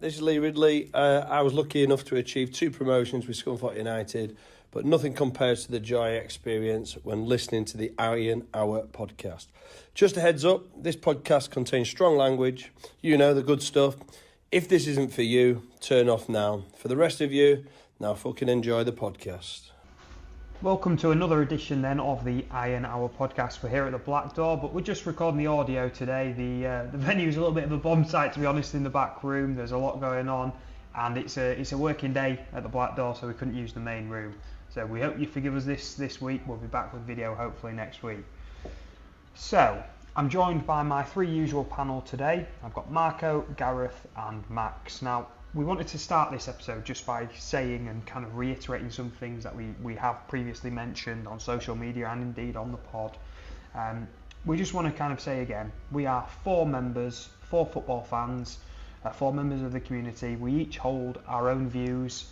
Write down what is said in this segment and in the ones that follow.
This is Lee Ridley. I was lucky enough to achieve 2 promotions with Scunthorpe United, but nothing compares to the joy I experience when listening to the Iron Hour podcast. Just a heads up, this podcast contains strong language. You know, the good stuff. If this isn't for you, turn off now. For the rest of you, now fucking enjoy the podcast. Welcome to another edition then of the Iron Hour podcast. We're here at the Black Door, but we're just recording the audio today. The venue's a little bit of a bomb site, to be honest, in the back room. There's a lot going on, and it's a working day at the Black Door, so we couldn't use the main room. So we hope you forgive us this week. We'll be back with video hopefully next week. So I'm joined by my 3 usual panel today. I've got Marco, Gareth and Max. Now, we wanted to start this episode just by saying and kind of reiterating some things that we have previously mentioned on social media and indeed on the pod. We just want to kind of say again, we are 4 members, 4 football fans, 4 members of the community. We each hold our own views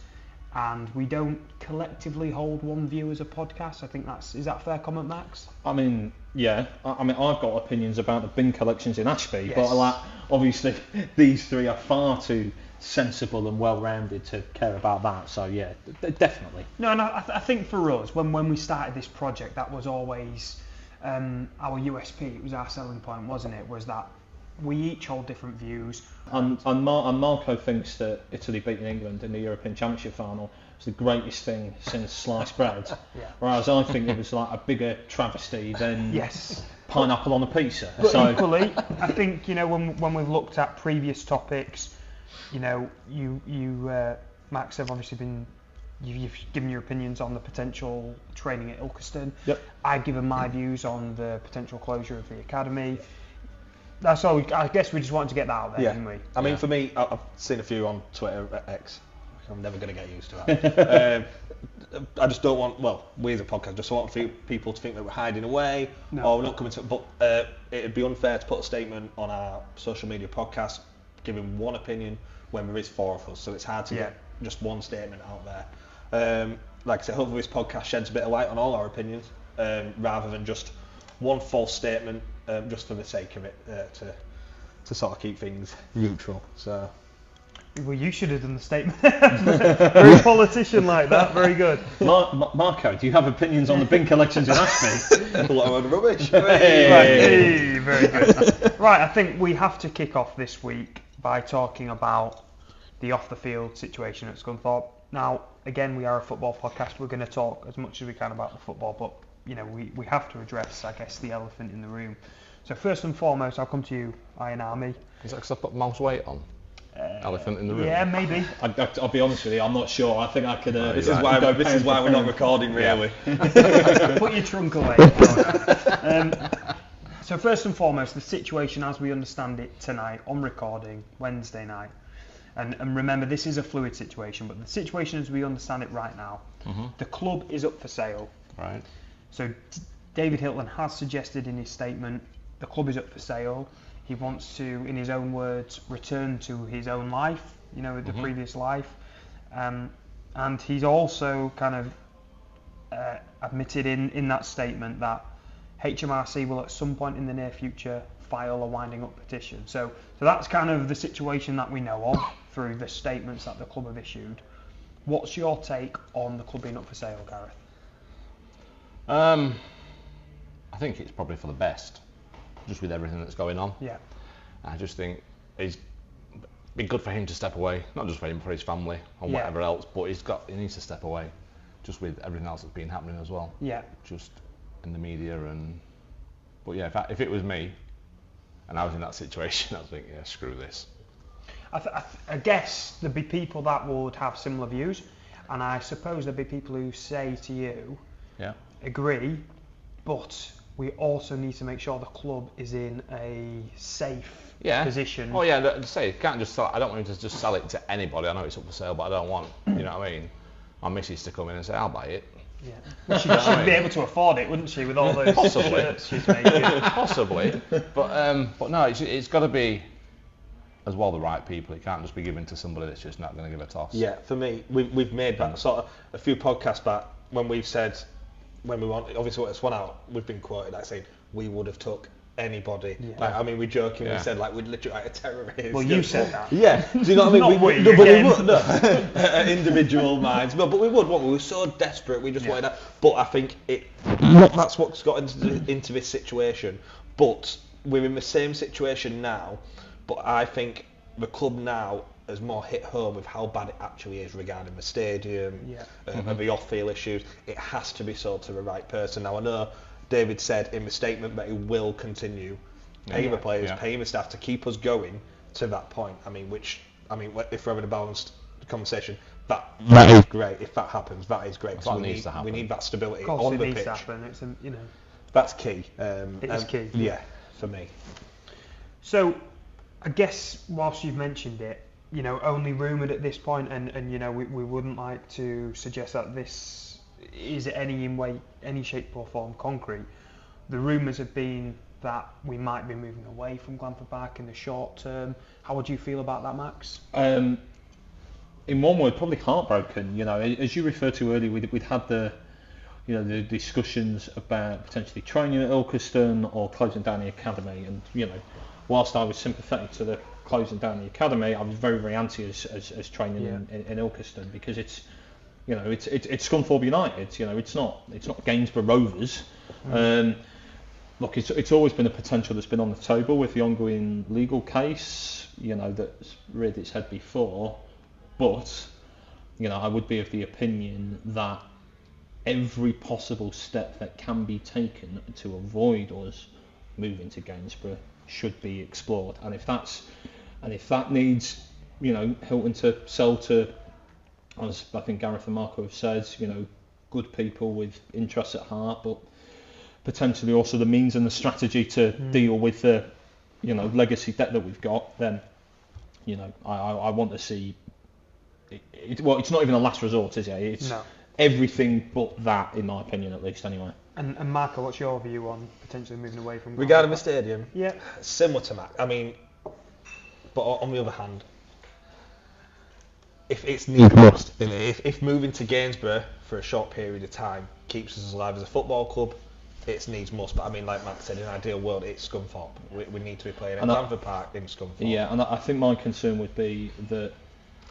and we don't collectively hold one view as a podcast. I think is that a fair comment, Max? I mean, yeah. I mean, I've got opinions about the bin collections in Ashby, yes. But obviously these 3 are far too sensible and well-rounded to care about that, so yeah, definitely. No, and I think for us, when we started this project, that was always our USP. It was our selling point, wasn't it? Was that we each hold different views. And Marco thinks that Italy beating England in the European Championship final was the greatest thing since sliced bread, yeah. Whereas I think it was like a bigger travesty than yes. pineapple on a pizza. But so equally, I think, you know, when we've looked at previous topics, you know, you Max, have obviously you've given your opinions on the potential training at Ilkeston. Yep. I've given my views on the potential closure of the academy. That's all. I guess we just wanted to get that out there, didn't we? I mean, for me, I've seen a few on Twitter, X. I'm never going to get used to that. I just don't want, we as a podcast just don't want people to think that we're hiding away or we're not coming to. But it'd be unfair to put a statement on our social media podcast giving one opinion when there is 4 of us, so it's hard to get just one statement out there. Like I said, hopefully this podcast sheds a bit of light on all our opinions, rather than just one false statement, just for the sake of it, to sort of keep things neutral. So. Well, you should have done the statement. Very politician like that. Very good. Marco, do you have opinions on the bin collections in Ashby? A lot of rubbish. Hey, very good. Right, I think we have to kick off this week by talking about the off-the-field situation at Scunthorpe. Now, again, we are a football podcast. We're going to talk as much as we can about the football, but you know, we have to address, I guess, the elephant in the room. So first and foremost, I'll come to you, Iron Army. Is that because I put mouse weight on? Elephant in the room? Yeah, maybe. I'll be honest with you, I'm not sure. I think I could... This is why we're not recording, really. Put your trunk away. So first and foremost, the situation as we understand it tonight, on recording, Wednesday night, and remember, this is a fluid situation, but the situation as we understand it right now, the club is up for sale. Right. So David Hilton has suggested in his statement, the club is up for sale. He wants to, in his own words, return to his own life, you know, the previous life. And he's also kind of admitted in that statement that HMRC will at some point in the near future file a winding up petition. So that's kind of the situation that we know of through the statements that the club have issued. What's your take on the club being up for sale, Gareth? I think it's probably for the best, just with everything that's going on. Yeah. I just think it's been good for him to step away, not just for him, for his family and whatever else, but he needs to step away, just with everything else that's been happening as well. Yeah. Just in the media but yeah, if it was me and I was in that situation, I'd think, yeah, screw this. I guess there'd be people that would have similar views, and I suppose there'd be people who say to you, agree, but we also need to make sure the club is in a safe position. Oh yeah, say can't just sell. I don't want him to just sell it to anybody. I know it's up for sale, but I don't want, you know what I mean, my missus to come in and say, I'll buy it. Yeah, well, she'd be able to afford it, wouldn't she, with all those shirts she's making? Possibly, but no, it's got to be as well the right people. It can't just be given to somebody that's just not going to give a toss. Yeah, for me, we've made that sort of a few podcasts back when we've said when we want, obviously it's one out, we've been quoted like saying we would have took anybody. Yeah. Like, I mean, we jokingly Yeah. said like we'd literally like a terrorist. Well, you said that. Yeah, do you know what I mean? Not we, no, but we again. would. No. Individual minds. No, but we would. What we were so desperate, we just wanted that. But I think that's what's got into this situation. But we're in the same situation now. But I think the club now has more hit home with how bad it actually is regarding the stadium and the off-field issues. It has to be sold to the right person. Now I know David said in the statement that he will continue paying the players, paying the staff to keep us going to that point. I mean, if we're having a balanced conversation, that is great. If that happens, that is great. That needs to happen. We need that stability Of course, on it the needs pitch. to happen. It's That's key. It is key. Yeah, for me. So, I guess whilst you've mentioned it, only rumoured at this point, and we wouldn't like to suggest that this is any shape or form concrete. The rumours have been that we might be moving away from Glanford Park in the short term. How would you feel about that, Max? In one word, probably heartbroken. As you referred to earlier, we'd had the discussions about potentially training at Ilkeston or closing down the academy, and whilst I was sympathetic to the closing down the academy, I was very, very anti as training in Ilkeston, because it's Scunthorpe United. It's not Gainsborough Rovers. Look, it's always been a potential that's been on the table with the ongoing legal case, that's reared its head before. But I would be of the opinion that every possible step that can be taken to avoid us moving to Gainsborough should be explored. And if that needs, Hilton to sell to, as I think Gareth and Marco have said, good people with interests at heart, but potentially also the means and the strategy to deal with the, legacy debt that we've got, then, I want to see. Well, it's not even a last resort, is it? It's everything but that, in my opinion, at least, anyway. And Marco, what's your view on potentially moving away from Regarding the stadium? Yeah. Similar to Mac. I mean, but on the other hand, if it's need must, if moving to Gainsborough for a short period of time keeps us alive as a football club, it's needs must. But I mean, like Mac said, in an ideal world, it's Scunthorpe. We need to be playing at Glanford Park in Scunthorpe. Yeah, and I think my concern would be that,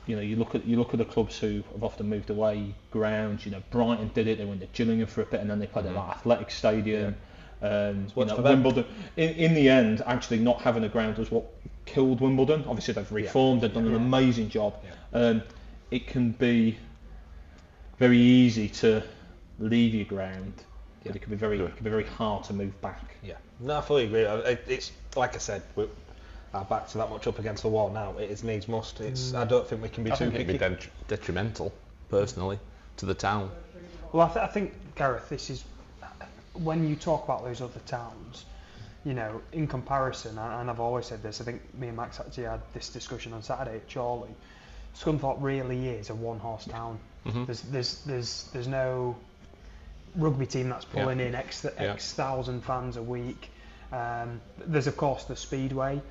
you look at the clubs who have often moved away grounds. Brighton did it. They went to Gillingham for a bit, and then they played at that Athletic Stadium. Wimbledon. In the end, actually not having a ground was what killed Wimbledon. Obviously, they've reformed. They've done an amazing job. It can be very easy to leave your ground, but it can be very hard to move back. Yeah, no, I fully agree. It's like I said, our backs are that much up against the wall now. It is needs must. I don't think we can be too picky. It'd be detrimental, personally, to the town. Well, I think, Gareth, this is when you talk about those other towns, in comparison, and I've always said this, I think me and Max actually had this discussion on Saturday at Chorley. Scunthorpe really is a one-horse town. There's no rugby team that's pulling in X thousand fans a week. There's of course the Speedway,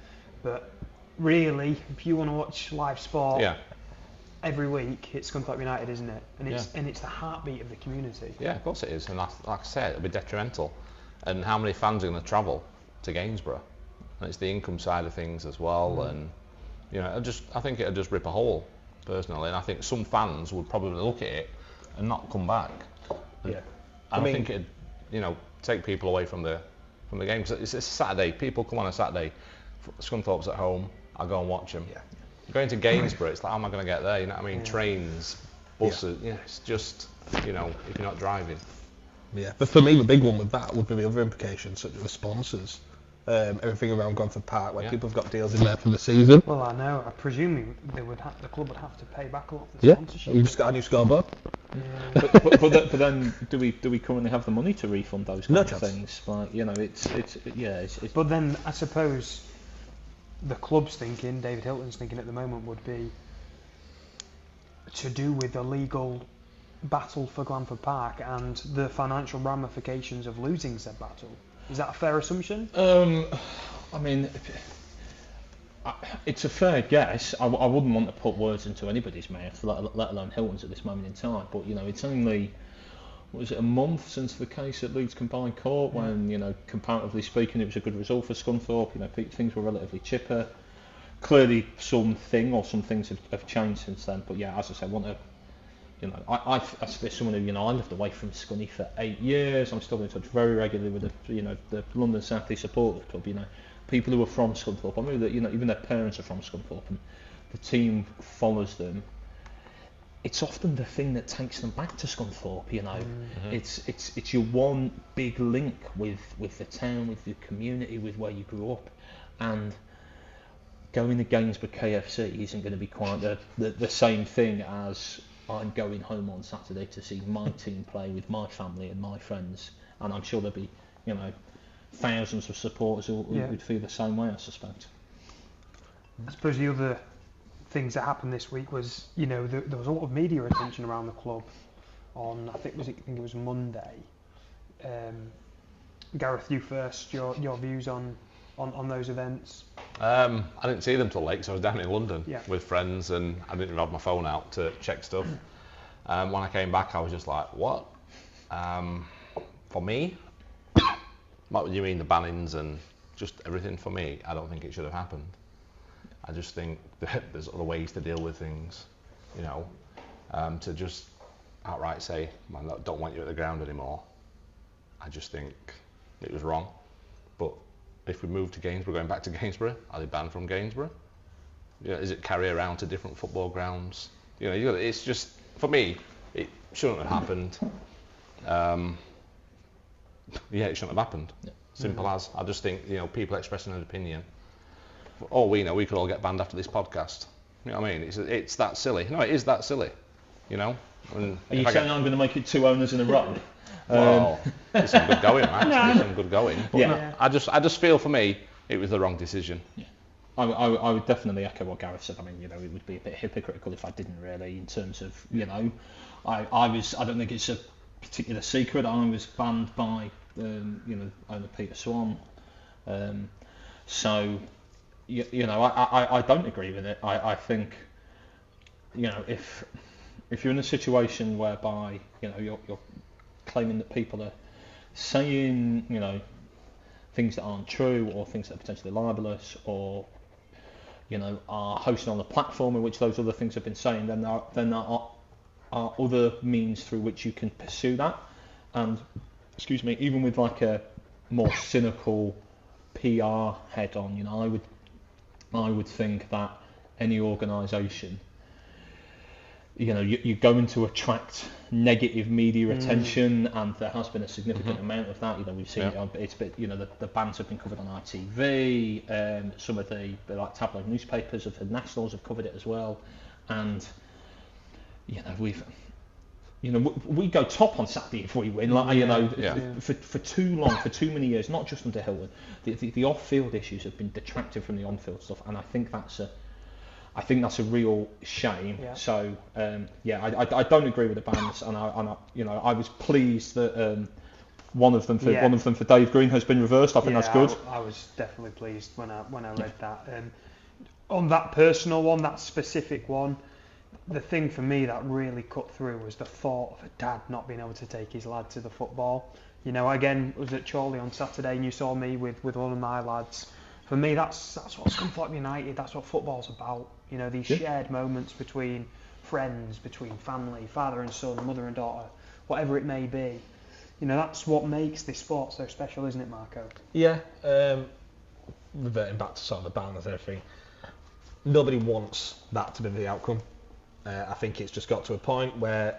but really, if you want to watch live sport every week, it's Scunthorpe United, isn't it? And it's the heartbeat of the community. Yeah, of course it is, and like I said, it'll be detrimental. And how many fans are going to travel to Gainsborough? And it's the income side of things as well, and I think it'll just rip a hole, personally. And I think some fans would probably look at it and not come back. Yeah, I think it'd, take people away from the game. Cause it's a Saturday. People come on a Saturday. Scunthorpe's at home. I'll go and watch them. Yeah. Going to Gainsborough, it's like, how am I going to get there? You know what I mean? Trains, buses. Yeah. It's just, if you're not driving. Yeah, but for me, the big one with that would be the other implications, such as the sponsors. Everything around Glanford Park, where people have got deals in there for the season. Well, I know. I presume the club would have to pay back a lot for the sponsorship. You've just got a new scoreboard. Yeah. but then, do we currently have the money to refund those kind of things? Like, it's. But then I suppose the club's thinking, David Hilton's thinking at the moment, would be to do with the legal battle for Glanford Park and the financial ramifications of losing said battle. Is that a fair assumption? I mean, it's a fair guess. I wouldn't want to put words into anybody's mouth, let alone Hilton's at this moment in time. But it's only was it a month since the case at Leeds Combined Court when, you know, comparatively speaking, it was a good result for Scunthorpe. You know, things were relatively chipper. Clearly, some things have changed since then. But yeah, as I say, you know, I as someone who, you know, I lived away from Scunny for 8 years. I'm still in touch very regularly with the London South East Supporters Club. You know, people who are from Scunthorpe. I mean that, you know, even their parents are from Scunthorpe, and the team follows them. It's often the thing that takes them back to Scunthorpe, you know. It's your one big link with the town, with the community, with where you grew up, and going to Gainsborough KFC isn't going to be quite the same thing as I'm going home on Saturday to see my team play with my family and my friends, and I'm sure there'll be, you know, thousands of supporters who would feel the same way, I suspect. I suppose the other things that happened this week was, you know, there was a lot of media attention around the club on, I think it was Monday. Gareth, you first, your views on those events. I didn't see them till late, so I was down in London with friends, and I didn't even have my phone out to check stuff. When I came back, I was just like, what? For me, what do you mean, the bannings and just everything? For me, I don't think it should have happened. I just think that there's other ways to deal with things, you know, to just outright say, I don't want you at the ground anymore. I just think it was wrong. But if we move to Gainsborough, going back to Gainsborough, are they banned from Gainsborough? You know, is it carry around to different football grounds? You know, it's just, for me, it shouldn't have happened. It shouldn't have happened. Yeah. Simple as. I just think, you know, people expressing an opinion. For all we know, we could all get banned after this podcast. You know what I mean? It's that silly. No, it is that silly. You know. And are you saying I'm going to make it 2 owners in a row? Well, it's some good going, man. It's some good going. But yeah. I just feel, for me, it was the wrong decision. Yeah. I would definitely echo what Gareth said. I mean, you know, it would be a bit hypocritical if I didn't really, in terms of, you know, I don't think it's a particular secret. I was banned by, you know, owner Peter Swan. So, you know, I don't agree with it. I think, you know, if you're in a situation whereby, you know, you're claiming that people are saying, you know, things that aren't true, or things that are potentially libelous, or, you know, are hosting on a platform in which those other things have been saying, then there are other means through which you can pursue that. And, excuse me, even with like a more cynical PR head on, you know, I would think that any organisation, you know, you're going to attract negative media attention, and there has been a significant amount of that. You know, we've seen it's been, you know, the bans have been covered on ITV. Some of the like tabloid newspapers of the Nationals have covered it as well, and you know, we go top on Saturday if we win. Like, you know, for too long, for too many years, not just under Hilton, the off-field issues have been detracted from the on-field stuff, and I think that's a real shame. Yeah. So I don't agree with the bans, and I you know, I was pleased that one of them for Dave Green has been reversed. I think that's good. I was definitely pleased when I read that. On that personal one, that specific one, the thing for me that really cut through was the thought of a dad not being able to take his lad to the football. You know, again, I was at Chorley on Saturday, and you saw me with one of my lads. For me, that's what Scunthorpe United, that's what football's about. You know, these shared moments between friends, between family, father and son, mother and daughter, whatever it may be. You know, that's what makes this sport so special, isn't it, Marco? Yeah. Reverting back to sort of the bans and everything, nobody wants that to be the outcome. I think it's just got to a point where,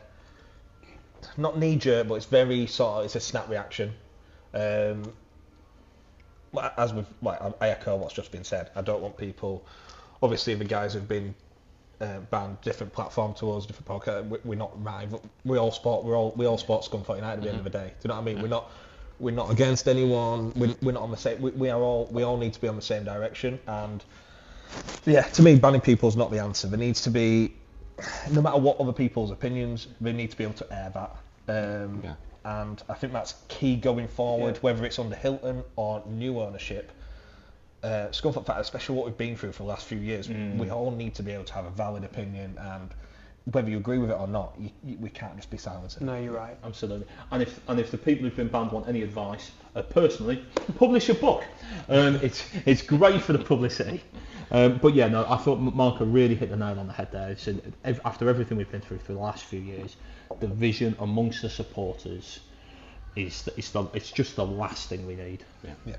not knee-jerk, but it's very sort of, it's a snap reaction. As with, I echo what's just been said. I don't want people, obviously the guys who've been banned, different platform to us, different podcast, we're not rival. We all support Scunthorpe United at the end of the day. Do you know what I mean? Yeah. We're not against anyone. We're not on the same. We all need to be on the same direction. And yeah, to me, banning people is not the answer. There needs to be, no matter what other people's opinions, they need to be able to air that. And I think that's key going forward, whether it's under Hilton or new ownership. Scunthorpe, especially what we've been through for the last few years, we all need to be able to have a valid opinion, and whether you agree with it or not, we can't just be silencing. No, you're right. Absolutely. And if the people who've been banned want any advice, personally, publish a book. It's great for the publicity. But yeah, no, I thought Marco really hit the nail on the head there. So after everything we've been through for the last few years, the vision amongst the supporters it's just the last thing we need. Yeah.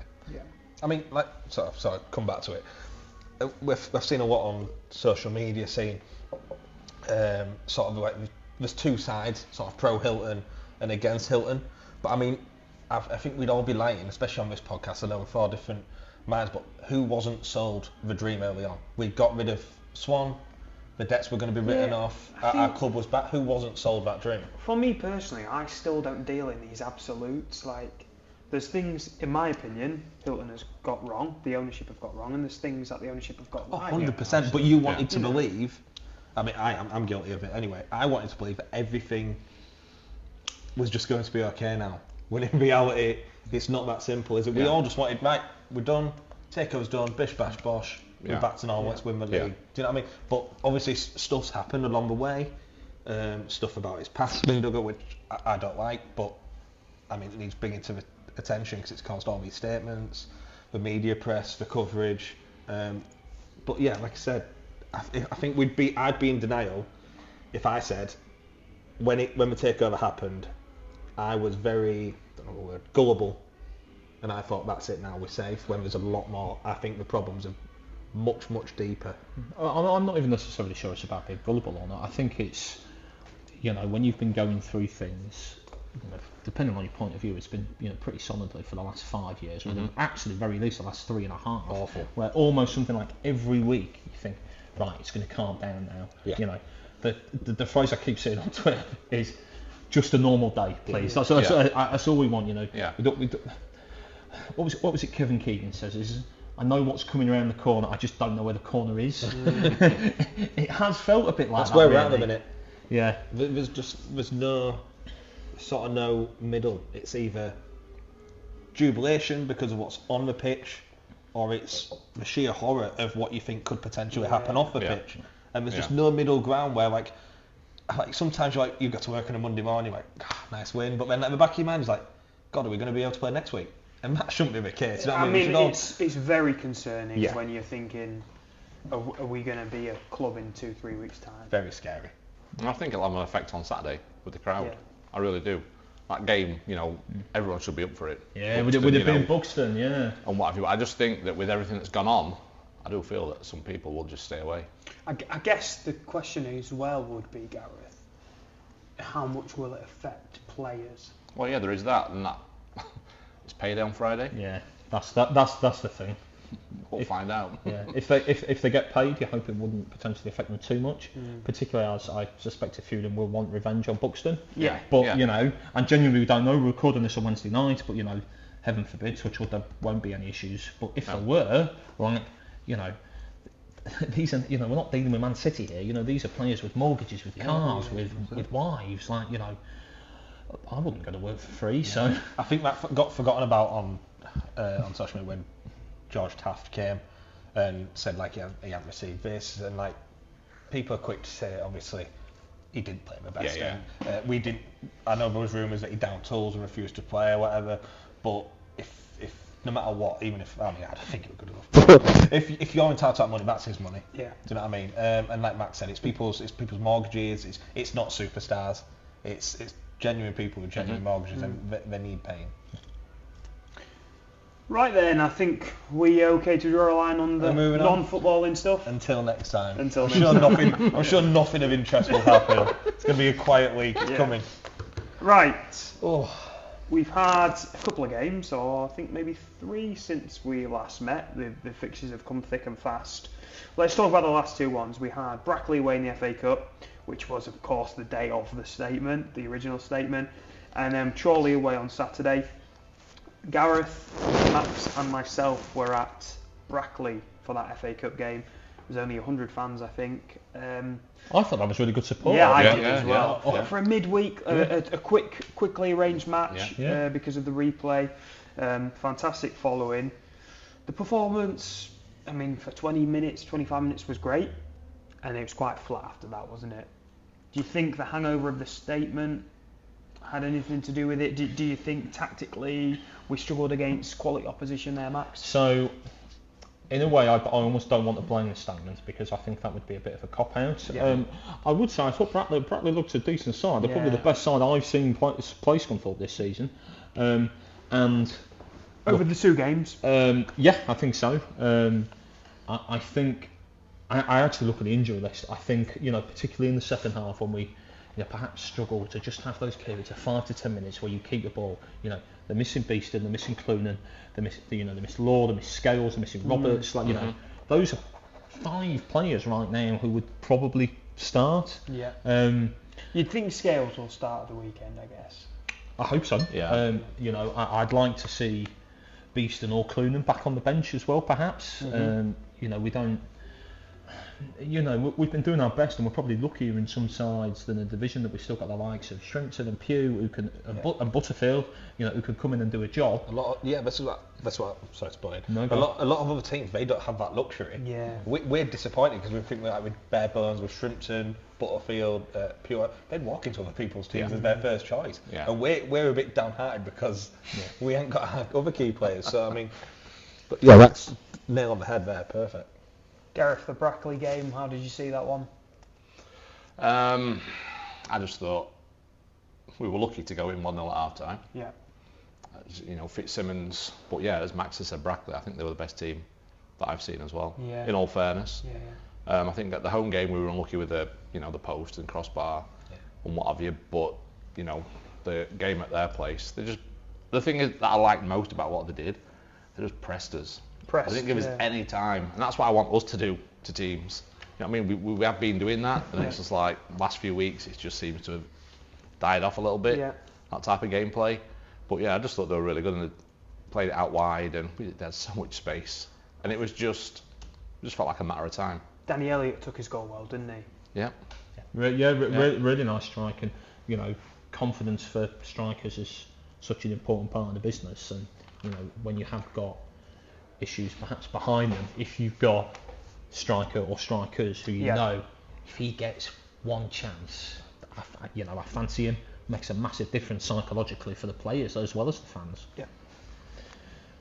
I mean, like, sorry, come back to it. We've seen a lot on social media saying sort of like there's two sides, sort of pro Hilton and against Hilton. But I mean, I think we'd all be lying, especially on this podcast. I know we're 4 different minds, but who wasn't sold the dream early on? We got rid of Swan, the debts were going to be written off, our club was back. Who wasn't sold that dream? For me personally, I still don't deal in these absolutes. Like, there's things, in my opinion, Hilton has got wrong, the ownership have got wrong, and there's things that the ownership have got right. 100%. But you wanted to believe. I mean, I'm guilty of it anyway. I wanted to believe that everything was just going to be okay now. When in reality, it's not that simple, is it? We all just wanted, right, we're done, takeover's done, bish bash bosh, we're back to normal, let's win the league. Do you know what I mean? But obviously stuff's happened along the way. Stuff about his past being dug up, which I don't like, but I mean, it needs bringing to the attention because it's caused all these statements, the media press, the coverage. But yeah, like I said, I think I'd be in denial if I said when the takeover happened, I was very, I don't know the word, gullible, and I thought that's it now, we're safe. When there's a lot more, I think the problems are much deeper. I'm not even necessarily sure it's about being gullible or not. I think it's, when you've been going through things, depending on your point of view, it's been pretty solidly for the last 5 years, or actually very least the last 3.5. Awful. Where almost something like every week you think, right, it's going to calm down now. Yeah. The phrase I keep saying on Twitter is just a normal day, please. That's all we want. Yeah. What was it Kevin Keegan says is, I know what's coming around the corner, I just don't know where the corner is. It has felt a bit like that's that. That's where we're really. at the minute. Yeah. There's no sort of no middle. It's either jubilation because of what's on the pitch, or it's the sheer horror of what you think could potentially happen off the pitch. And there's just no middle ground where like sometimes you've got to work on a Monday morning, nice win, but then at the back of your mind is like, God, are we going to be able to play next week? And that shouldn't be the case. You know what I mean? It's very concerning when you're thinking, are we going to be a club in 2-3 weeks' time? Very scary. And I think it'll have an effect on Saturday with the crowd. I really do. That game, everyone should be up for it. Yeah, would it be in Buxton, yeah. And what have you? I just think that with everything that's gone on, I do feel that some people will just stay away. I guess the question as well would be, Gareth, how much will it affect players? Well, yeah, there is that, and that it's payday on Friday. Yeah, that's the thing. We'll find out. Yeah, if they get paid, you hope it wouldn't potentially affect them too much. Particularly as I suspect a few of them will want revenge on Buxton. Yeah. But and genuinely we don't know. We're recording this on Wednesday night, but heaven forbid, touch wood, there won't be any issues. But if there were, these are, we're not dealing with Man City here. These are players with mortgages, with cars, with wives. I wouldn't go to work for free. So I think that got forgotten about on social media when George Taft came and said he hadn't received this, and people are quick to say obviously he didn't play the best. We didn't. I know there was rumours that he downed tools and refused to play or whatever, but if no matter what, even if I don't think it was good enough. if you're entitled to that money, that's his money. Yeah. Do you know what I mean? And like Max said, it's people's mortgages. It's not superstars. It's genuine people with genuine mortgages, and they need paying. Right then, I think we okay to draw a line on the non-footballing stuff. Until next time. I'm sure nothing of interest will happen. It's going to be a quiet week. It's coming. Right. We've had a couple of games, or I think maybe 3 since we last met. The fixtures have come thick and fast. Let's talk about the last 2 ones. We had Brackley away in the FA Cup, which was of course the day of the original statement, and then Chorley away on Saturday. Gareth, Max and myself were at Brackley for that FA Cup game. There was only 100 fans, I think. I thought that was really good support. Yeah, I did as well. For a midweek, a quickly arranged match because of the replay. Fantastic following. The performance, for 20 minutes, 25 minutes was great, and it was quite flat after that, wasn't it? Do you think the hangover of the statement had anything to do with it? Do you think tactically we struggled against quality opposition there, Max? So, in a way, I almost don't want to blame the statement because I think that would be a bit of a cop-out. Yeah. I would say I thought Brackley looked a decent side. They're probably the best side I've seen play Scunthorpe this season. And over the 2 games? Yeah, I think so. I think I actually look at the injury list. I think, particularly in the second half when we perhaps struggle to just have those periods of 5 to 10 minutes where you keep the ball. They're missing Beeston, they're missing Clunan, they miss Law, they miss Scales, they're missing Roberts. Those are 5 players right now who would probably start. Yeah. You'd think Scales will start at the weekend, I guess. I hope so. Yeah. I'd like to see Beeston or Clunan back on the bench as well, perhaps. We don't. We've been doing our best, and we're probably luckier in some sides than a division that we've still got the likes of Shrimpton and Pugh, who can, and Butterfield, who can come in and do a job. That's what. Sorry, to butt in. No, a lot of other teams, they don't have that luxury. Yeah. We're disappointed because we think with Barebones, with Shrimpton, Butterfield, Pure, they'd walk into other people's teams as their first choice. Yeah. And we're a bit downhearted because we ain't got other key players. So I mean, but yeah, that's nail on the head there. Perfect. Gareth, the Brackley game, how did you see that one? I just thought we were lucky to go in 1-0 at half time. Yeah. Fitzsimmons, but yeah, as Max has said, Brackley, I think they were the best team that I've seen as well. Yeah. In all fairness. Yeah. I think at the home game we were unlucky with the post and crossbar and what have you, but the game at their place, the thing that I liked most about what they did, they just pressed us. They didn't give us any time, and that's what I want us to do to teams. You know what I mean? We have been doing that, and it's just like last few weeks it just seems to have died off a little bit, that type of gameplay. But yeah, I just thought they were really good, and they played it out wide, and they had so much space, and it was just felt like a matter of time. Danny Elliott took his goal well, didn't he? Yeah. Really nice strike, and confidence for strikers is such an important part of the business, and when you have got issues perhaps behind them, if you've got striker or strikers who if he gets one chance, I fancy him, makes a massive difference psychologically for the players as well as the fans. Yeah.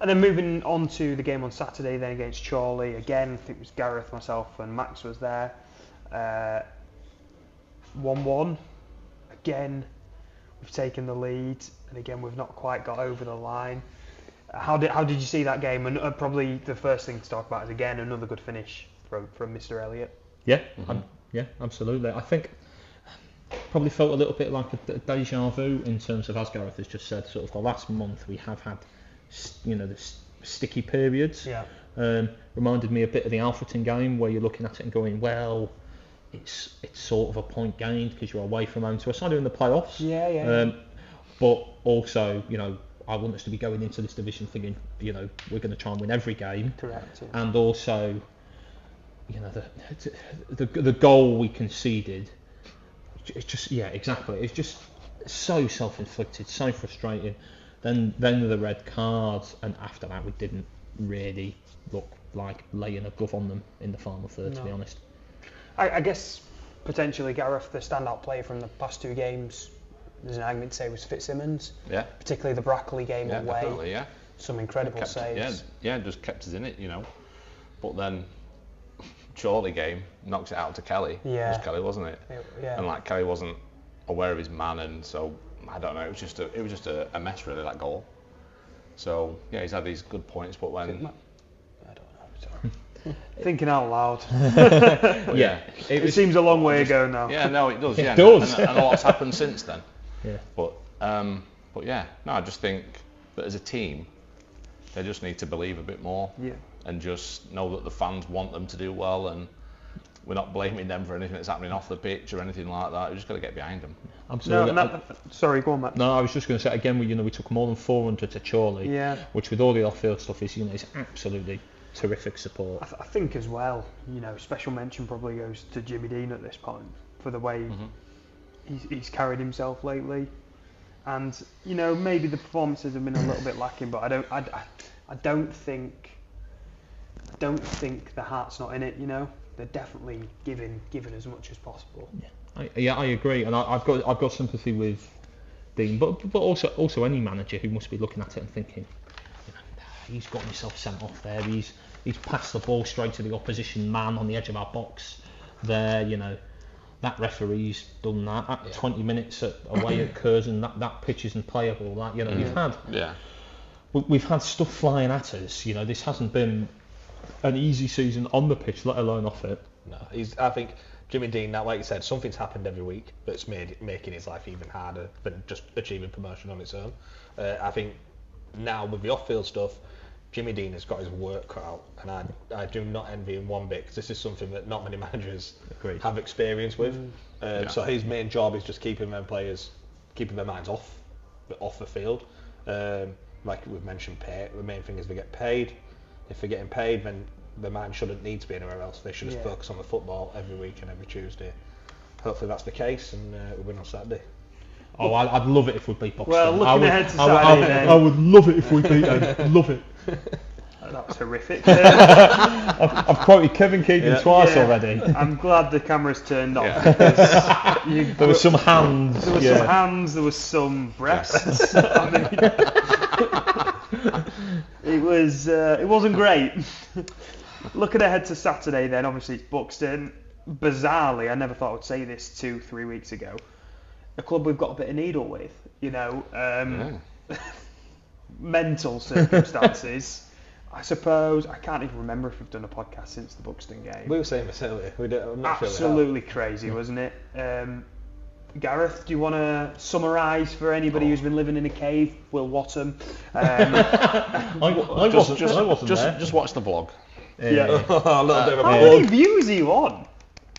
And then moving on to the game on Saturday then against Chorley, again I think it was Gareth, myself and Max was there. 1-1. Again we've taken the lead, and again we've not quite got over the line. How did you see that game? And probably the first thing to talk about is again another good finish from Mr. Elliott. Yeah, absolutely. I think probably felt a little bit like a deja vu in terms of, as Gareth has just said, sort of the last month we have had, the sticky periods. Yeah. Reminded me a bit of the Alfreton game where you're looking at it and going, well, it's sort of a point gained because you're away from home to a side in the playoffs. Yeah. But also, I want us to be going into this division thinking, we're going to try and win every game. Correct. Yeah. And also, the goal we conceded, it's just, exactly. It's just so self-inflicted, so frustrating. Then the red cards, and after that we didn't really look like laying a glove on them in the final third, to be honest. I guess potentially Gareth, the standout player from the past 2 games, there's an argument to say was Fitzsimmons. Yeah. Particularly the Brackley game away. Definitely, yeah. Some incredible saves. Yeah, just kept us in it, But then Chorley game knocks it out to Kelly. Yeah. It was Kelly, wasn't it? Yeah. And Kelly wasn't aware of his man, and so I don't know. It was just a mess really, that goal. So yeah, he's had these good points, but when I don't know. Sorry. Thinking out loud. It seems a long way ago now. Yeah, no, it does. Yeah, it does. And a lot's happened since then. Yeah. But yeah, no, I just think that as a team, they just need to believe a bit more. Yeah. And just know that the fans want them to do well, and we're not blaming them for anything that's happening off the pitch or anything like that. We just got to get behind them. Absolutely. Sorry, go on, Matt. No, I was just going to say again. We took more than 400 to Chorley. Yeah. Which with all the off-field stuff is absolutely terrific support. I think as well, special mention probably goes to Jimmy Dean at this point for the way he's carried himself lately, and maybe the performances have been a little bit lacking, but I don't think the heart's not in it. they're definitely giving as much as possible. I agree, and I've got sympathy with Dean, but also any manager who must be looking at it and thinking, he's got himself sent off there. He's passed the ball straight to the opposition man on the edge of our box. There, that referee's done that. At 20 minutes away at Curzon, that pitch isn't playable. We've had stuff flying at us. This hasn't been an easy season on the pitch, let alone off it. No, I think Jimmy Dean, now, like you said, something's happened every week that's making his life even harder than just achieving promotion on its own. I think now with the off-field stuff, Jimmy Dean has got his work cut out, and I do not envy him one bit, because this is something that not many managers have experience with. So his main job is just keeping their minds off the field. Like we've mentioned, the main thing is they get paid. If they're getting paid, then their mind shouldn't need to be anywhere else. They should just focus on the football every week and every Tuesday. Hopefully that's the case, and we win on Saturday. Oh, I'd love it if we beat Buxton. Well, looking ahead to Saturday then. I would love it if we beat them. Love it. That was horrific. I've quoted Kevin Keegan twice already. I'm glad the camera's turned off. Because there were some hands. There were some hands. There was some breasts. It wasn't great. Looking ahead to Saturday then, obviously it's Buxton. Bizarrely, I never thought I would say this 2-3 weeks ago. A club we've got a bit of needle with, mental circumstances. I suppose, I can't even remember if we've done a podcast since the Buxton game. We were saying this earlier. Absolutely crazy, wasn't it? Gareth, do you want to summarise for anybody who's been living in a cave? Will Wattham. Just watch the vlog. How many views are you on?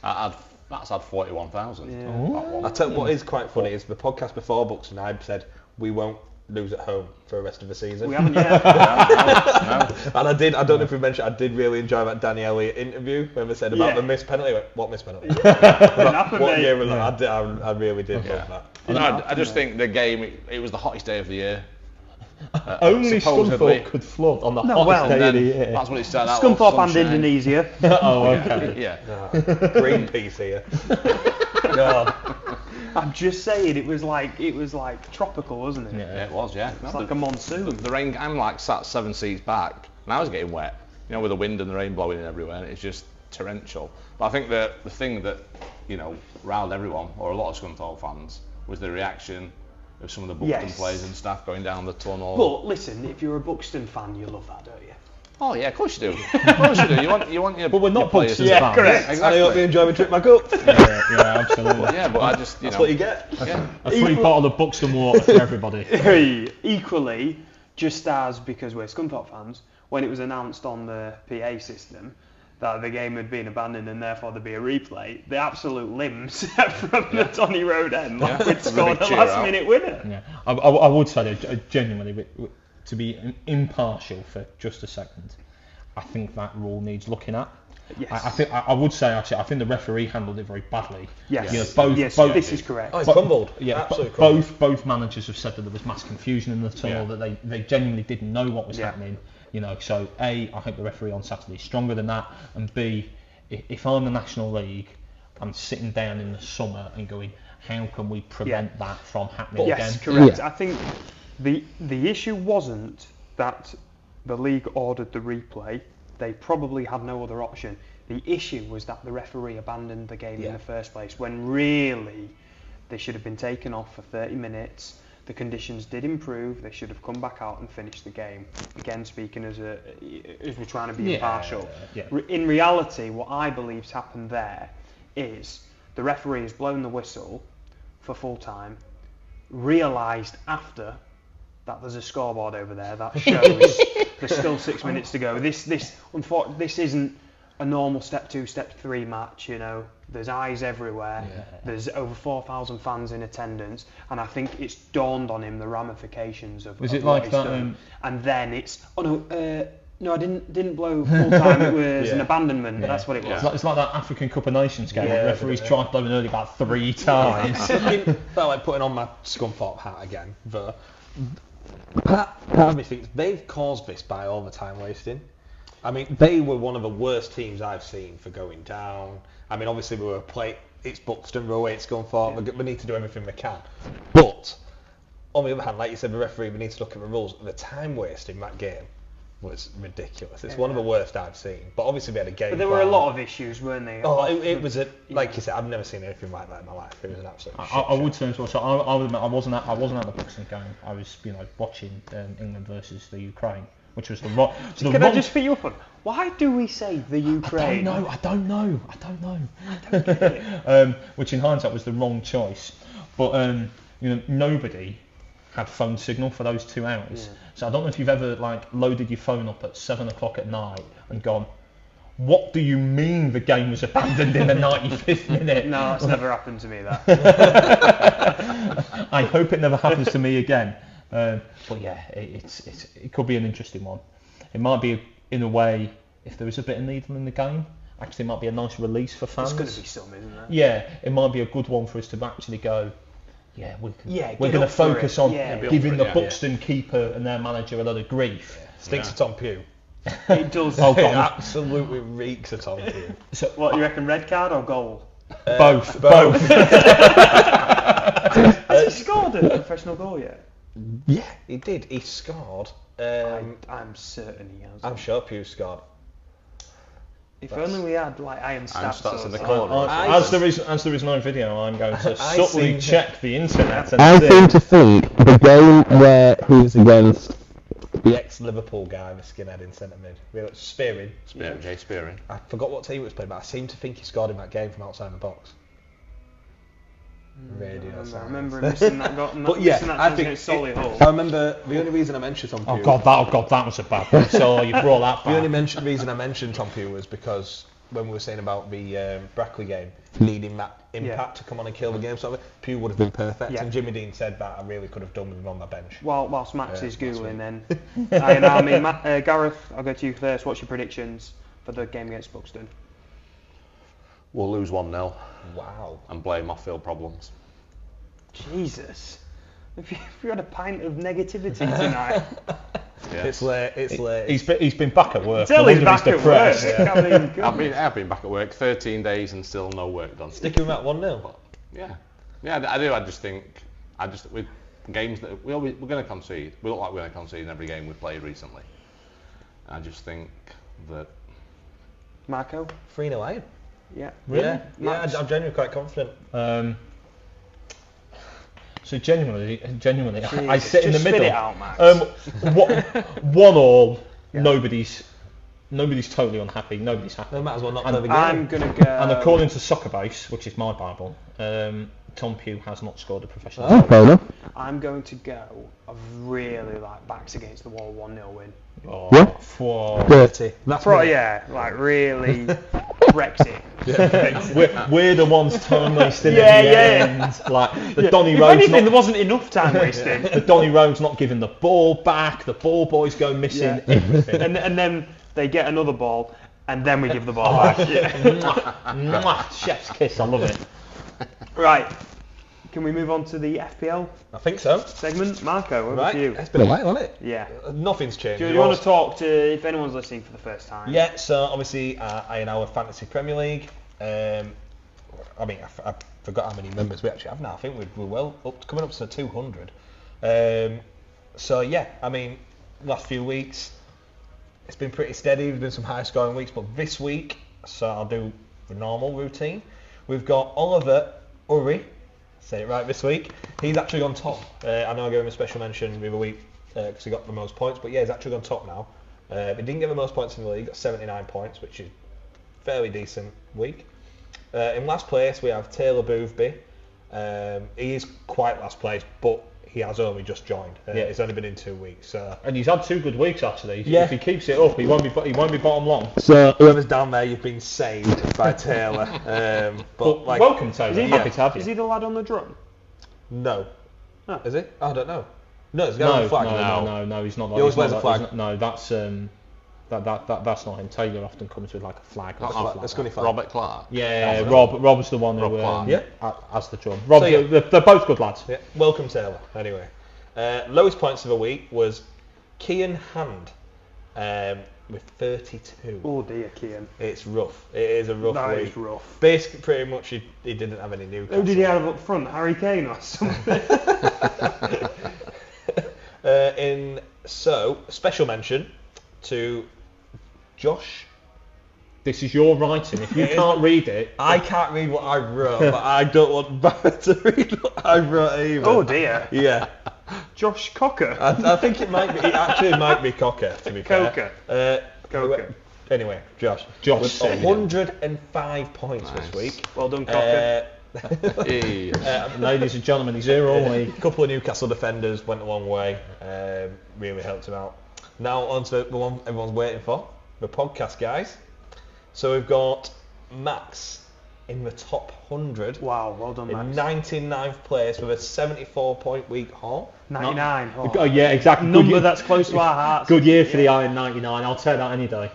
That's had 41,000. I tell you what is quite funny is the podcast before Buxton, I said we won't lose at home for the rest of the season. We haven't yet. No. And I don't know if we mentioned, I did really enjoy that Danny Elliott interview when they said about the missed penalty. What missed penalty? What game was that? I really did love that. I just think the game, it was the hottest day of the year. Only Scunthorpe could flood on the hottest day of the year. That's what it started out. Scunthorpe and Indonesia. Oh, okay. Yeah. Greenpeace here. God. I'm just saying, it was like tropical, wasn't it? Yeah, it was. Yeah, it's like a monsoon. The rain. I'm like sat 7 seats back, and I was getting wet. With the wind and the rain blowing in everywhere, and it's just torrential. But I think the thing that riled everyone, or a lot of Scunthorpe fans, was the reaction of some of the Buxton players and staff going down the tunnel. But listen, if you're a Buxton fan, you love that, don't you? Oh yeah, of course you do. Of course you do. You want your. But we're not players. Buxton fans. Yeah, correct. Exactly. And I hope you enjoy my trip back up. Yeah, absolutely. But I just that's what you get. Yeah. A free bottle of Buxton water for everybody. Equally, just as because we're Scunthorpe fans, when it was announced on the PA system that the game had been abandoned and therefore there'd be a replay, the absolute limbs from the Tony Road end, like we'd scored a last-minute winner. Yeah, I would say that genuinely, to be impartial for just a second, I think that rule needs looking at. Yes. I would say actually, I think the referee handled it very badly. Yes. Both, this is correct. Oh, it's crumbled. Yeah, absolutely crumbled. Both managers have said that there was mass confusion in the tunnel, that they genuinely didn't know what was happening. So A, I hope the referee on Saturday is stronger than that, and B, if I'm the National League, I'm sitting down in the summer and going, how can we prevent that from happening again? Yes, correct. Yeah. I think the issue wasn't that the league ordered the replay. They probably had no other option. The issue was that the referee abandoned the game in the first place, when really they should have been taken off for 30 minutes. The conditions did improve. They should have come back out and finished the game. Again, speaking as we're trying to be impartial. Yeah. In reality, what I believe's happened there is the referee has blown the whistle for full time, realised after that there's a scoreboard over there that shows there's still 6 minutes to go. This isn't a normal step 2, step 3 match. There's eyes everywhere. There's over 4,000 fans in attendance, and I think it's dawned on him the ramifications of. Was it what like he's that? done. And then it's no, I didn't blow full time. It was an abandonment. That's what it was. It's like that African Cup of Nations game. The referees tried blowing early about 3 times. Felt like putting on my Scunthorpe hat again. But part of me thinks they've caused this by all the time wasting. I mean, they were one of the worst teams I've seen for going down. I mean, obviously it's Buxton, Rowe, it's Scunthorpe. We need to do everything we can. But on the other hand, like you said, the referee, we need to look at the rules. The time waste in that game was ridiculous. It's one of the worst I've seen. But obviously we had a game. But there were a lot of issues, weren't there? Oh, it was like you said, I've never seen anything like that in my life. It was an absolute. I would say as well. So I would admit I wasn't at the Buxton game. I was, watching England versus the Ukraine, which was the wrong. Can I just fit you up on? Why do we say the Ukraine? I don't know. I don't get it. Which in hindsight was the wrong choice, but nobody had phone signal for those 2 hours. Yeah. So I don't know if you've ever loaded your phone up at 7 o'clock at night and gone, what do you mean the game was abandoned in the 95th minute? No, it's never happened to me, that. I hope it never happens to me again. But yeah, it could be an interesting one. It might be, in a way, if there is a bit of needle in the game, actually it might be a nice release for fans. It's going to be some, isn't it? Yeah, it might be a good one for us to actually go, we're going to focus on giving the Buxton keeper and their manager a lot of grief. Yeah. Stinks of Tom Pugh. It does. It absolutely reeks of Tom Pugh. So, what, you reckon, red card or goal? Both. Has he scored a professional goal yet? Yeah, he did. He scored. I'm certain he has. I'm sure Pugh scored. If only we had iron stats in the corner. As there is no video, I'm going to subtly check the internet. I seem to think the game where he was against the ex-Liverpool guy, the skinhead in centre mid, Spearing. Jay Spearing. I forgot what team it was playing, but I seem to think he scored in that game from outside the box. I remember him missing that goal. But yeah, I think I remember the only reason I mentioned Tom Pugh. Oh God, that was a bad one. So you brought that back. The only reason I mentioned Tom Pugh was because when we were saying about the Brackley game, needing that impact to come on and kill the game, Pugh would have been perfect. Yeah. And Jimmy Dean said that I really could have done with him on my bench. Whilst Max is googling, then I mean, Gareth, I'll go to you first. What's your predictions for the game against Buxton? We'll lose 1-0. Wow. And blame off-field problems. Jesus. If you had a pint of negativity tonight. Yes. It's late. He's been back at work. Still he's back at work. Yeah. I've been back at work 13 days and still no work done. Sticking with that 1-0? Yeah, I do. I just think, with games that we're going to concede, we look like we're going to concede in every game we've played recently. I just think that... Marco? 3-0 Iron. Yeah. Really? Yeah, I'm genuinely quite confident. So genuinely, Jesus, I sit in the middle. Spit it out, Max. 1-1. Yeah. Nobody's totally unhappy. Nobody's happy. They might as well not play the game. I'm gonna go. And according to Soccerbase, which is my Bible, Tom Pugh has not scored a professional goal. Fair enough. I'm going to go a really backs against the wall 1-0 win. Oh, yeah. Dirty. That's really Brexit. We're the ones time wasting at the end. Like the Donny Rhodes. If anything, there wasn't enough time wasting. The Donny Rhodes not giving the ball back. The ball boys go missing. Everything. And then they get another ball, and then we give the ball back. Chef's kiss. I love it. Right. Can we move on to the FPL? I think so. Segment? Marco, over to you. It's been a while, hasn't it? Yeah. Nothing's changed. Do you want to talk to, if anyone's listening for the first time? Yeah, so obviously I in our Fantasy Premier League, I forgot how many members we actually have now. I think we're well up, coming up to 200. So yeah, I mean, last few weeks, it's been pretty steady. We've done some high scoring weeks, but this week, so I'll do the normal routine. We've got Oliver Urry. Say it right this week. He's actually on top. I know I gave him a special mention the other week because he got the most points, but yeah, he's actually on top now. He didn't get the most points in the league, got 79 points, which is fairly decent week. In last place, we have Taylor Boothby. He is quite last place, but he has only just joined. He's only been in 2 weeks. And he's had 2 good weeks actually. Yeah. If he keeps it up, he won't be bottom long. So whoever's down there, you've been saved by Taylor. But welcome, Taylor. Happy to have you. Is he the lad on the drum? No. Oh. Is he? I don't know. No, it's the guy on the flag. No, he's not. He always wears a flag. No, that's that's not him. Taylor often comes with like a flag. That's going to be Robert Clark. Yeah, Rob's the one who has the drum. Rob, so, they're both good lads. Yeah. Welcome, Taylor. Anyway, lowest points of the week was Kian Hand. with 32. Oh dear, Kian. It's rough. It is a rough That week. is rough. Basically, pretty much, he didn't have any Newcastle. Who did he have up front? Harry Kane or something? So, special mention to Josh. This is your writing. If you can't read it, I can't read what I wrote, but I don't want Barrett to read what I wrote either. Oh dear. Yeah. Josh Cocker. I think it might be. It actually might be Cocker, to be Cocker. fair. Cocker. Anyway, Josh. Josh With said 105 points Nice. this week. Well done, Cocker. Hey. ladies and gentlemen, he's here all A week. couple of Newcastle defenders went a long way. Really helped him out. Now on to the one everyone's waiting for, the podcast guys. So we've got Max in the top 100. Wow, well done, In Max. 99th place with a 74-point week haul. 99. Oh yeah, exactly. Number Good year, that's close to our hearts. good year for the Iron 99. I'll take that any day.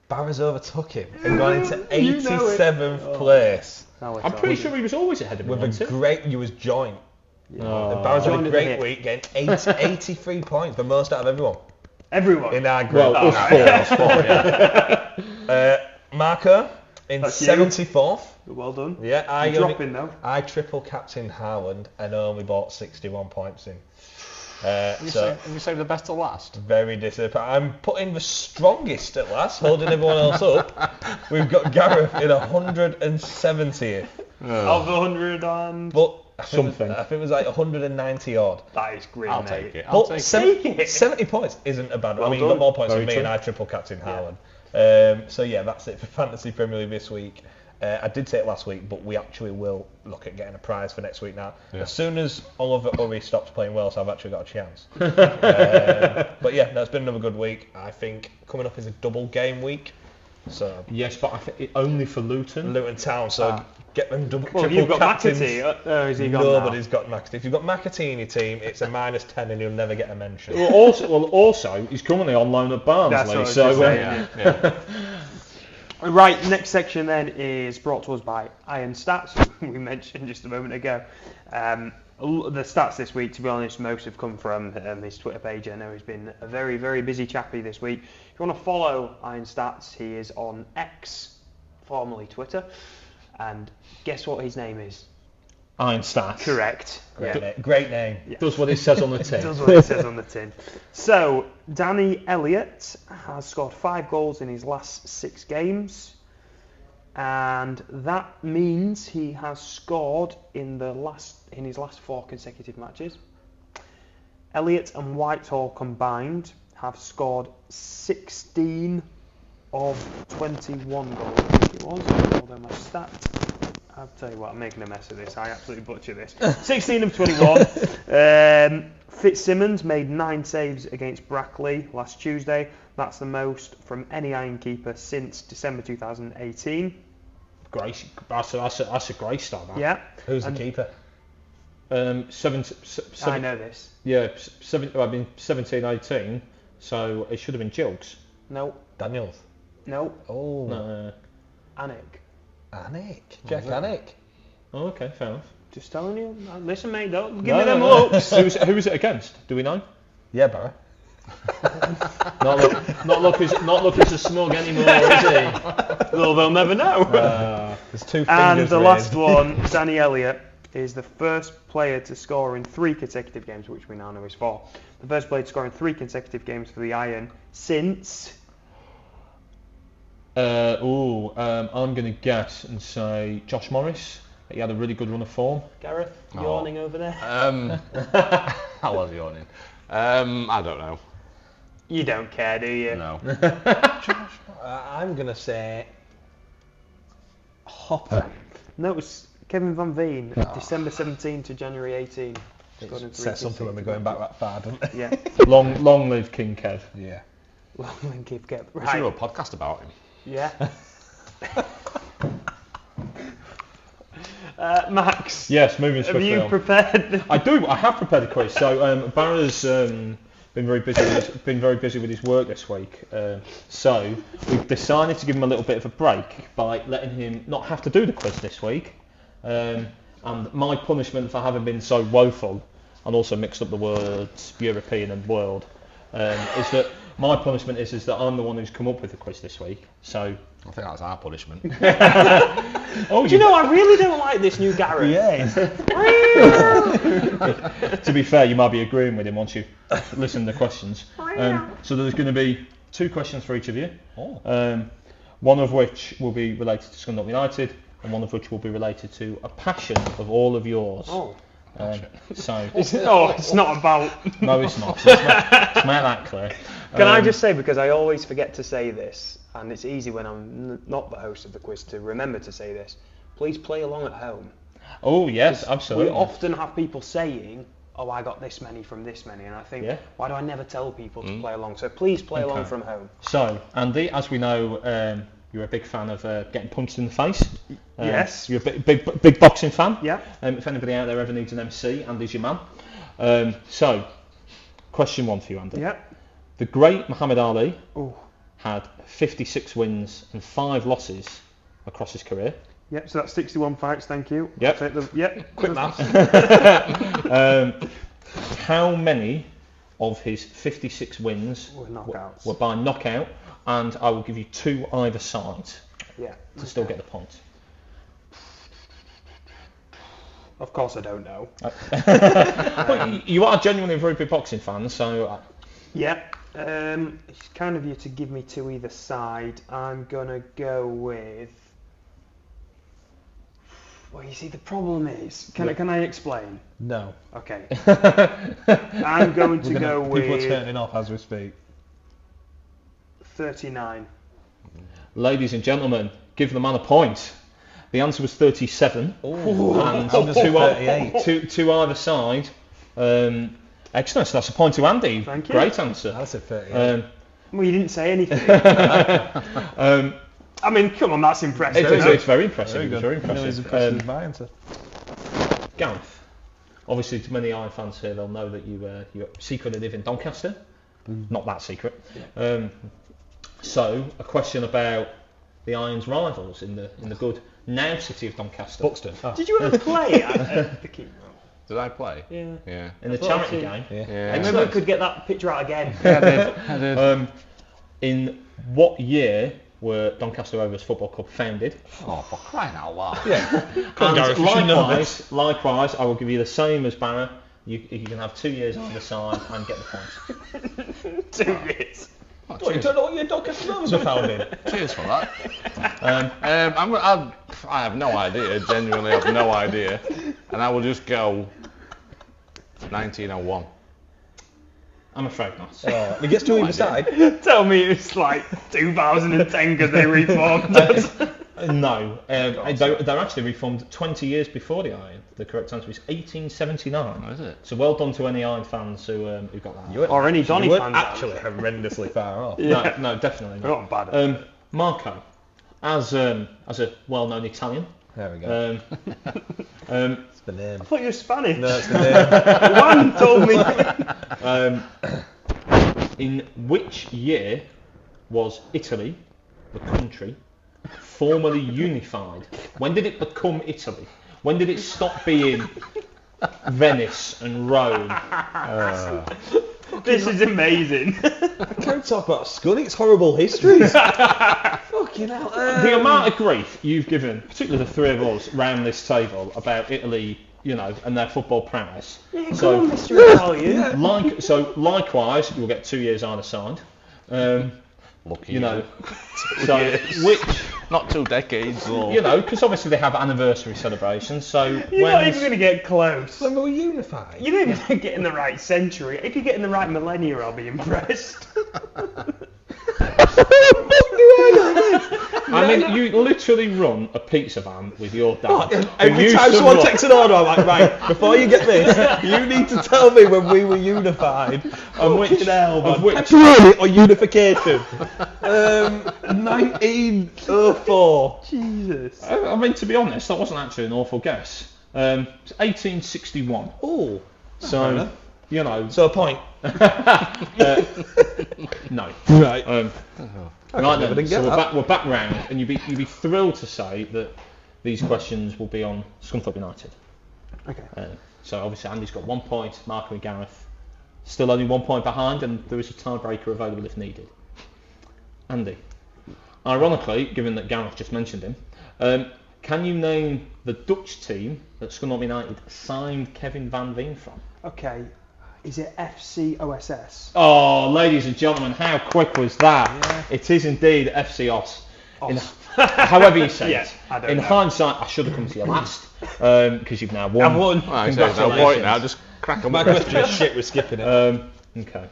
Barra's overtook him and gone into You know it. 87th place Now it's I'm on. pretty sure he was always ahead of me. with a wasn't he? great. You was joint. Oh. Barra's had Joined a at the great hip. week, getting 83 points, the most out of everyone Everyone. in our group. Well, us four. Yeah. Marco in That's you. 74th. Well done. Yeah, You're dropping though. I triple captained Haaland and only bought 61 points in. Have you saved the best to last? Very disappointed. I'm putting the strongest at last, holding everyone else up. We've got Gareth in 170th. Of the 100 and... But Something. I think it was like 190 odd. That is great, I'll mate. take it. I'll But take it. 70 points isn't a bad one. Well I mean, you done. got more points Very than me true. and I triple captain Haaland. So yeah, that's it for Fantasy Premier League this week. I did say it last week, but we actually will look at getting a prize for next week now. Yeah. As soon as Oliver Urry stops playing well, so I've actually got a chance. But yeah, no, it's been another good week. I think coming up is a double game week. So Yes, but I think only for Luton. Luton Town, so get them double Well, triple you've got captains. McAtee. Has he gone Nobody's got McAtee. If you've got McAtee in your team, it's a -10 and you'll never get a mention. Also, he's currently on loan at Barnsley. That's what I was So just saying. Yeah. now? Right, next section then is brought to us by Iron Stats, who we mentioned just a moment ago. The stats this week, to be honest, most have come from his Twitter page. I know he's been a very, very busy chappy this week. If you want to follow Iron Stats, he is on X, formerly Twitter. And guess what his name is? Iron Stats. Correct. Great name. Yeah. Does what it says on the tin. Does what it says on the tin. So, Danny Elliott has scored 5 goals in his last 6 games. And that means he has scored in his last 4 consecutive matches. Elliott and Whitehall combined have scored 16 of 21 goals, I think it was. Although my stat, I'll tell you what, I'm making a mess of this. I absolutely butcher this. 16 of 21. Fitzsimmons made 9 saves against Brackley last Tuesday. That's the most from any Iron keeper since December 2018. Great. That's a great start. That. Yeah. Who's the keeper? Seven, I know this. Yeah, 17, 18. So it should have been Jilks. No. Daniels. No. Oh. Anik. Anik. Jack Anik. Oh, okay, fair enough. Just telling you. Listen, mate, don't give me them looks. Who was it against? Do we know? Yeah, Barry. Not look as a smug anymore, is he? Well, they'll never know. There's 2 fingers And the raised. last one, Danny Elliott, is the first player to score in 3 consecutive games, which we now know is 4. The first player to score in 3 consecutive games for the Iron since... I'm going to guess and say Josh Morris. He had a really good run of form. Gareth, Oh. yawning over there. I was yawning. I don't know. You don't care, do you? No. I'm going to say Hopper. No, it was Kevin Van Veen, December 17 to January 18. Scored in 3 Says something when we're going back that far, doesn't it? Yeah. Long live King Kev. Yeah. Long and keep kept. We should do a Right. podcast about him. Yeah. Max, Yes, moving have swiftly you on. prepared? I have prepared a quiz. So Barra's been very busy with his work this week. So we've decided to give him a little bit of a break by letting him not have to do the quiz this week. And my punishment for having been so woeful and also mixed up the words European and world is that my punishment is that I'm the one who's come up with the quiz this week. So I think that's our punishment. Do you know, I really don't like this new Gareth. Yeah. to be fair, you might be agreeing with him once you listen to the questions. So there's going to be 2 questions for each of you. One of which will be related to Scunthorpe United, and one of which will be related to a passion of all of yours. So it's not about. No, it's not. Let's make that clear. Can I just say, because I always forget to say this, and it's easy when I'm not the host of the quiz to remember to say this, please play along at home. Oh yes, absolutely. We often have people saying, oh, I got this many from this many, and I think, why do I never tell people to play along? So please play along from home. So, Andy, as we know, you're a big fan of getting punched in the face. Yes. You're a big boxing fan. Yeah. If anybody out there ever needs an MC, Andy's your man. So, question 1 for you, Andy. Yeah. The great Muhammad Ali had 56 wins and 5 losses across his career. Yep, so that's 61 fights, thank you. Yep. Quick maths. How many of his 56 wins were by knockout? And I will give you 2 either side to still get the point. Of course I don't know. But you are genuinely a very big boxing fan, so... It's kind of you to give me 2 either side. I'm going to go with... Well, you see, the problem is... Can I explain? No. Okay. I'm going to go with... People are turning off as we speak. 39. Ladies and gentlemen, give the man a point. The answer was 37. And 2 either side. Excellent, so that's a point to Andy. Thank you. Great answer. That's a 38. Well, you didn't say anything. I mean, come on, that's impressive. It's very impressive. Very good. Very As impressive. impressive as my answer. Gareth, obviously to many Iron fans here, they'll know that you secretly live in Doncaster. Not that secret. So, a question about the Irons' rivals in the good now city of Doncaster. Buxton. Did you ever play at the keeper? Did I play? Yeah. In the charity game. I remember we could get that picture out again. I did. In what year were Doncaster Rovers Football Club founded? Oh, for crying out loud. And likewise, I will give you the same as Barra. You can have 2 years on the side and get the points. 2 years. Oh, What, you don't know what your Doncaster Rovers were founded? Cheers for that. I have no idea, genuinely have no idea. And I will just go 1901. I'm afraid not. It gets to either side. Tell me it's like 2010 because they reformed. No, they're actually reformed 20 years before the Iron. The correct answer is 1879. Oh, is it? So well done to any Iron fans who got that. Or any Donny You fans. weren't actually horrendously far off. Yeah. No, definitely not. Not bad. Marco, as a well-known Italian. There we go. It's the name. I thought you were Spanish. No, it's the name. One told me. In which year was Italy, the country, formally unified? When did it become Italy? When did it stop being Venice and Rome? This is amazing. I can't talk about Scunny, it's horrible histories. Fucking hell. The amount of grief you've given, particularly the 3 of us round this table, about Italy, and their football prowess. Come on, Mr. Italian. Likewise, you'll get 2 years either side. Lucky So which, not 2 decades. Or... because obviously they have anniversary celebrations. So You're not even going to get close. When we were unified. You don't even get in the right century. If you get in the right millennia, I'll be impressed. I mean, you literally run a pizza van with your dad. Every time someone takes an order, I'm like, right, before you get this, you need to tell me when we were unified. Of which Pepperoni or unification? 1904. Jesus. I mean, to be honest, that wasn't actually an awful guess. It's 1861. Oh, So, so a point. No. Right. Right then, so we're back round, and you'd be thrilled to say that these questions will be on Scunthorpe United. Okay. So obviously Andy's got 1 point, Marco and Gareth Still only 1 point behind, and there is a tiebreaker available if needed. Andy, ironically, given that Gareth just mentioned him, can you name the Dutch team that Scunthorpe United signed Kevin Van Veen from? Okay, is it FC OSS? Oh, ladies and gentlemen, how quick was that? Yeah. It is indeed FC OS. However you say it. In hindsight, I should have come to you last, because you've now won. I've won. Congratulations. Now just crack on. My question is shit, we're skipping it. Okay.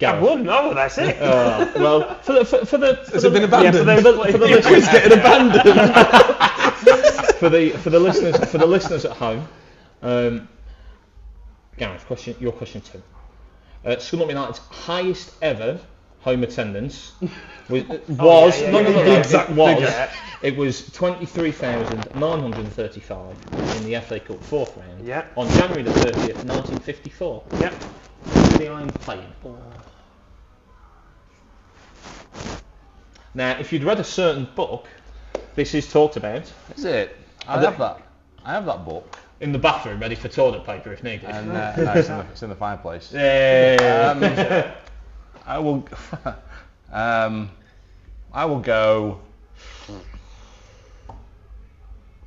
I've won. Oh, that's it. Well, for the Has it been abandoned? For the listeners getting abandoned. for the listeners at home, Gareth, your question 2. Scunthorpe United's highest ever home attendance it was 23,935 in the FA Cup 4th round on January the 30th, 1954. Yep. Who the Irons playing? Now, if you'd read a certain book, this is talked about. Is it? I have that book. In the bathroom, ready for toilet paper if needed. And no, it's in the fireplace. Yeah. I will go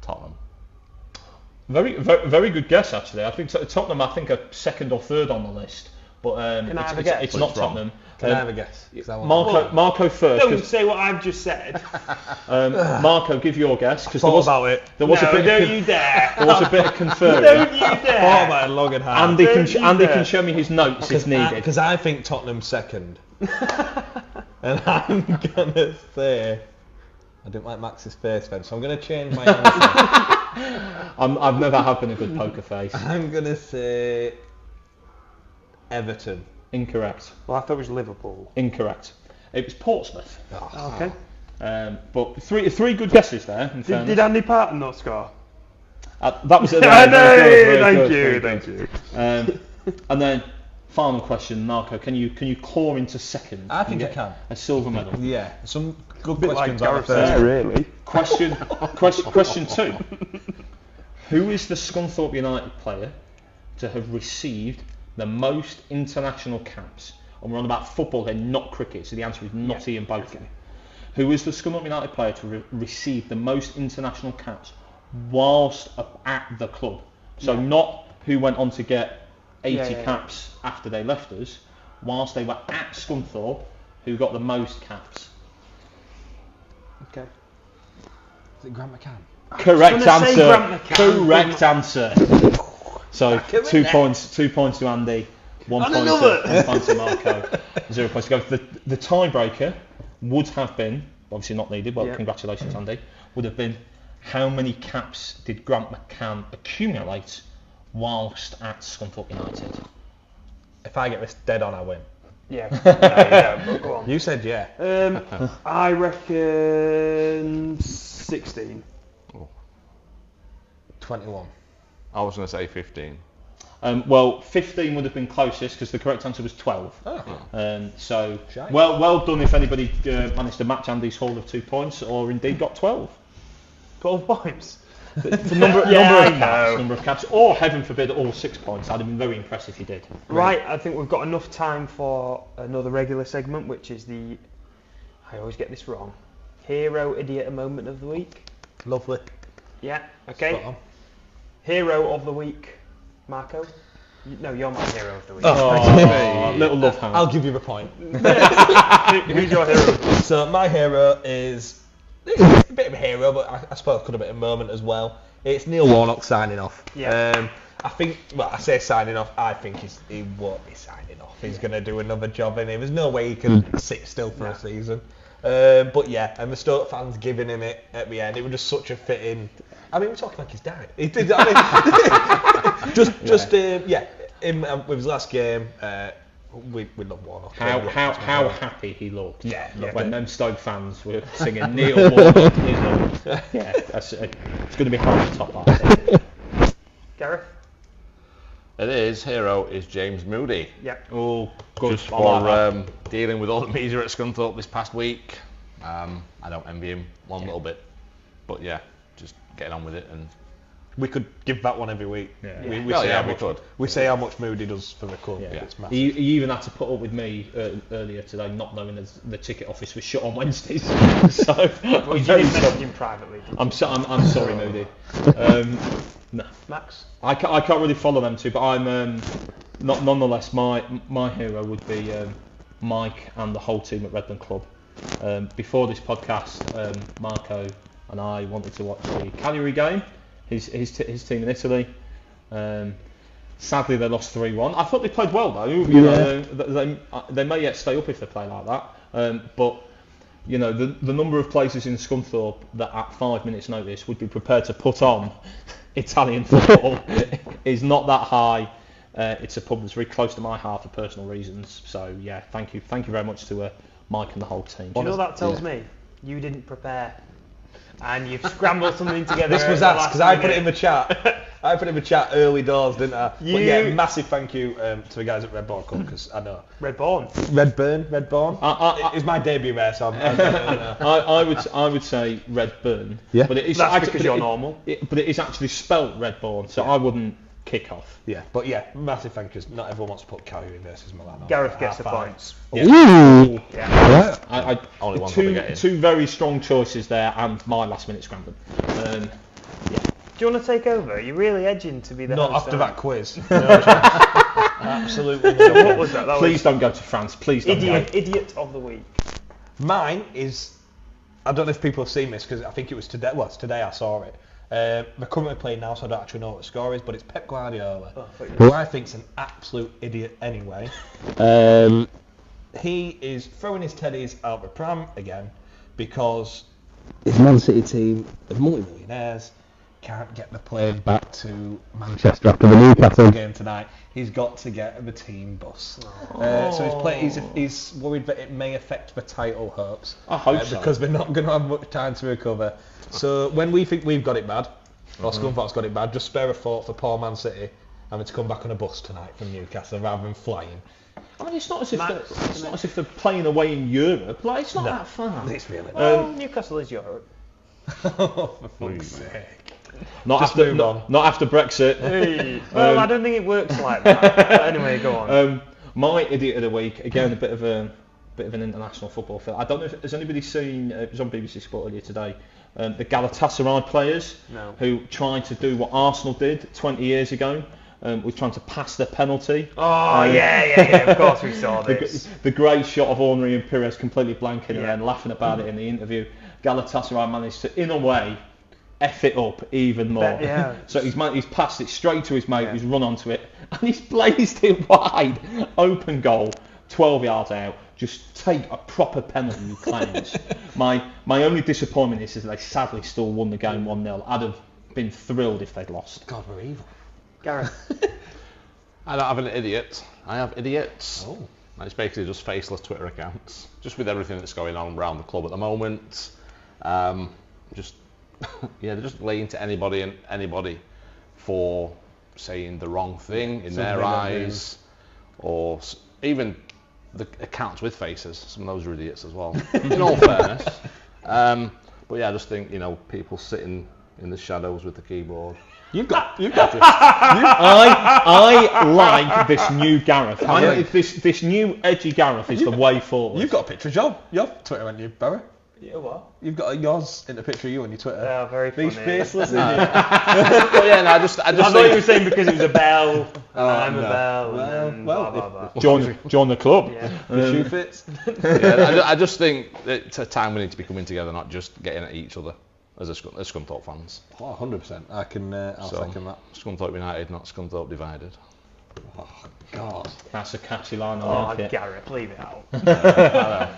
Tottenham. Very, very, very good guess, actually. I think Tottenham. I think are second or third on the list, but it's not Tottenham. Can I have a guess? Marco first. Don't say what I've just said. Marco, give your guess. Because Don't you dare. There was a bit of conferring. Don't you Thought dare. about it long and hard. Andy can show me his notes if needed. Because I think Tottenham's second. And I'm going to say... I didn't like Max's face then, so I'm going to change my answer. I've never had been a good poker face. I'm going to say... Everton. Incorrect. Well, I thought it was Liverpool. Incorrect. It was Portsmouth. Okay. But three good guesses there. Did Andy Parton not score? That was it. Thank you. And then final question, Marco. Can you claw into second? I think I can. A silver medal. Yeah. Some good Like questions. Gareth there, really. Question 2. Who is the Scunthorpe United player to have received the most international caps? And we're on about football here, not cricket, so the answer is not Ian Botham. Okay. Who is the Scunthorpe United player to receive the most international caps whilst at the club? So not who went on to get 80 caps after they left us, whilst they were at Scunthorpe, who got the most caps? Okay. Is it Grant McCann? Correct answer. So 2 points to Andy, 1 point to Marco, 0 points to go. The tiebreaker would have been, obviously not needed, well congratulations Andy, would have been how many caps did Grant McCann accumulate whilst at Scunthorpe United? If I get this dead on, I win. Yeah. But go on. You said yeah. I reckon 16. 21. I was going to say 15. Well, 15 would have been closest because the correct answer was 12. Oh. So well done if anybody managed to match Andy's haul of 2 points, or indeed got 12. 12 points. The number of caps, or heaven forbid, all 6 points. I'd have been very impressed if you did. Right, I think we've got enough time for another regular segment, which is I always get this wrong, hero, idiot, and moment of the week. Lovely. Yeah, okay. Spot on. Hero of the week, Marco. No, you're my hero of the week. Oh, little love hand. I'll give you the point. Who's your hero? So my hero is a bit of a hero, but I suppose could have been a moment as well. It's Neil Warnock signing off. Yeah. I think, well, I say signing off, I think he won't be signing off. He's going to do another job in him. There's no way he can sit still for a season. But yeah, and the Stoke fans giving him it at the end, it was just such a fitting. I mean, we're talking like he's died. He did. I mean, him with his last game, we love Warnock. How happy he looked. Yeah. When them Stoke fans were singing Neil Warnock is Lord. Yeah, it's going to be hard to top that. Gareth? It is. Hero is James Moody. Yeah. Oh, good. Just for dealing with all the media at Scunthorpe this past week. I don't envy him one little bit. But yeah, just getting on with it and We could give that one every week. Yeah. We say how much Moody does for the club. Yeah. It's massive. He even had to put up with me earlier today, not knowing the ticket office was shut on Wednesdays. So Well, you didn't message him privately, did you? I'm sorry, Moody. No, Max? I can't really follow them two, but I'm nonetheless my hero would be Mike and the whole team at Redburn Club. Before this podcast, Marco and I wanted to watch the Cagliari game. His team in Italy. Sadly, they lost 3-1. I thought they played well though. You know, they may yet stay up if they play like that. But you know, the number of places in Scunthorpe that at 5 minutes' notice would be prepared to put on Italian football is not that high. It's a pub that's very close to my heart for personal reasons. So yeah, thank you very much to Mike and the whole team. Do you know what that tells me? You didn't prepare. And you've scrambled something together. This was asked because I put it in the chat. I put it in the chat early doors, didn't I? But yeah, massive thank you to the guys at Redbourne Club because I know. Redbourne. It's my debut there, so I would say Redburn. Yeah. But it is That's because you're normal. But it is actually spelt Redbourne, so I wouldn't kick off. Yeah, but yeah, massive thank yous. Not everyone wants to put Cagliari versus Milan on. Gareth gets the points. Yeah. Yeah. I Only one for the game. two very strong choices there, and my last minute scrambling. Do you want to take over? You're really edging to be the Not host, after aren't that quiz. Absolutely. you? So what was that? Please don't go to France. Please don't go. Idiot of the week. Mine is, I don't know if people have seen this because I think it was today. Well, it's today I saw it. They're currently playing now, so I don't actually know what the score is, but it's Pep Guardiola, who I think's an absolute idiot anyway. He is throwing his teddies out the pram again because his Man City team, the multi-millionaires, can't get the players back to Manchester after the Newcastle game tonight. He's got to get the team bus. So he's worried that it may affect the title hopes. I hope so. Because they're not going to have much time to recover. So when we think we've got it bad, or Scunthorpe's got it bad, just spare a thought for poor Man City having to come back on a bus tonight from Newcastle rather than flying. I mean, it's not as if they're playing away in Europe. Like, it's not that far. It's really Well, Newcastle is Europe. Oh, for fuck's sake. Not after Brexit. Hey. Well, I don't think it works like that. But anyway, go on. My idiot of the week, again, a bit of an international football film. I don't know if has anybody seen. It was on BBC Sport earlier today. The Galatasaray players who tried to do what Arsenal did 20 years ago. We're trying to pass the penalty. Oh, yeah, of course we saw this. The great shot of Henry and Pires completely blanking and then laughing about it in the interview. Galatasaray managed to, in a way, F it up even more. So he's passed it straight to his mate, who's run onto it, and he's blazed it wide. Open goal, 12 yards out. Just take a proper penalty, you clowns. My only disappointment is that they sadly still won the game 1-0. I'd have been thrilled if they'd lost. God, we're evil. Gareth. I don't have an idiot. I have idiots. Oh. And it's basically just faceless Twitter accounts. Just with everything that's going on around the club at the moment. They're just laying to anybody for saying the wrong thing in their eyes, or even the accounts with faces. Some of those are idiots as well. In all fairness, but yeah, I just think people sitting in the shadows with the keyboard. You've got I like this new Gareth. I think this new edgy Gareth is the way forward. You've got a picture of your Twitter, haven't you, Barry? Yeah, what? You've got yours in the picture of you on your Twitter. Yeah, very funny. These faceless Well, yeah, no, I just I thought you were saying because it was a bell, and I'm a no. bell, Well, and well, blah, blah, blah. Join the club. Yeah. The shoe fits. I just think it's a time we need to be coming together, not just getting at each other as Scunthorpe fans. Oh, 100%. I can. I'll second that. Scunthorpe United, not Scunthorpe divided. Oh God. That's a catchy line. I Oh, like it. Gareth, leave it out. I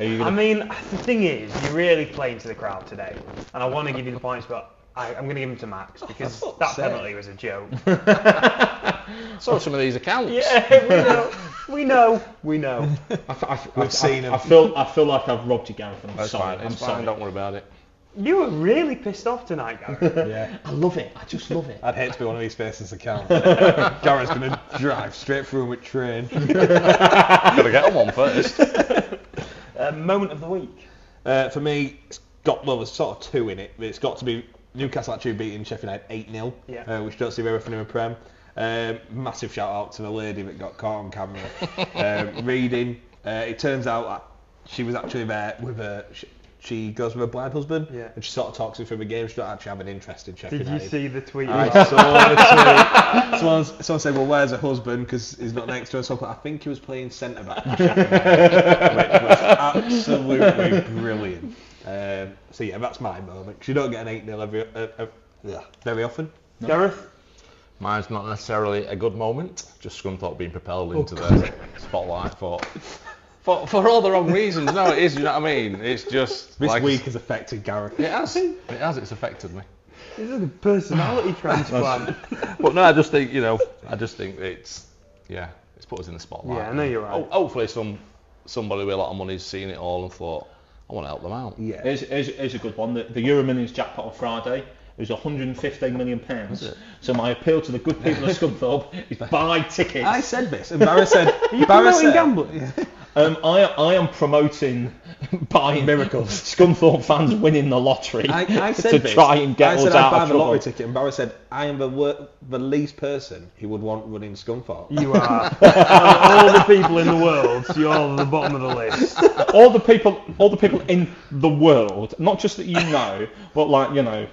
I mean, the thing is, you're really playing to the crowd today, and I want to give you the points, but I'm going to give them to Max because that penalty was a joke. So some of these accounts. Yeah, we know. We've seen him. I feel like I've robbed you, Gareth. I'm sorry. It's fine. Don't worry about it. You were really pissed off tonight, Gareth. Yeah. I love it. I just love it. I'd hate to be one of these faces account. Gareth's going to drive straight through with train. Gotta get on one first. Moment of the week. For me, it's got there's sort of two in it. But it's got to be Newcastle actually beating Sheffield United 8-0, which you don't see very often in the Prem. Massive shout out to the lady that got caught on camera reading. It turns out that she was actually there with her. She goes with her blind husband, and she sort of talks him through the game. She don't actually have an interest in Sheffield United. Did you see the tweet? I saw the tweet. Someone said, "Well, where's her husband? Because he's not next to her." So I think he was playing centre back, which was absolutely brilliant. So yeah, that's my moment. Because you don't get an 8-0 very often. No. Gareth? Mine's not necessarily a good moment. Just Scunthorpe being propelled into the spotlight for all the wrong reasons. No, it is. You know what I mean? It's just this week has affected Gareth. It has. It has. It's affected me. This is a personality transplant. But no, I just think it's it's put us in the spotlight. Yeah, I know you're right. Hopefully somebody with a lot of money's seen it all and thought, I want to help them out. Yeah, it's a good one. The Euro Millions jackpot on Friday. It was £115 million. So my appeal to the good people of Scunthorpe is buy tickets. I said this, and Barra said, "Are you promoting gambling?" I am promoting buying miracles. Scunthorpe fans winning the lottery I said to this. try and get us out of trouble. I buy the lottery ticket, and Barra said, "I am the least person who would want running Scunthorpe." You are. All the people in the world, you're at the bottom of the list. All the people in the world, not just that you know, but like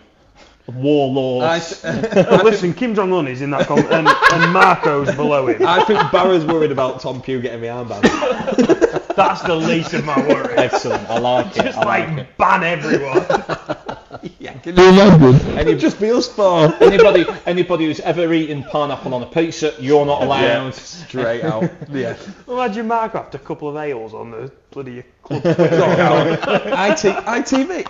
warlords. Listen, Kim Jong-un is in that and Marco's below him. I think Barra's worried about Tom Pugh getting the armband. That's the least of my worries. Excellent, I like it. Just ban everyone. Yeah, can you imagine? And it'd just be us four. Anybody who's ever eaten pineapple on a pizza, you're not allowed. Yeah, straight out. Yeah. Imagine Marco after a couple of ales on the bloody club.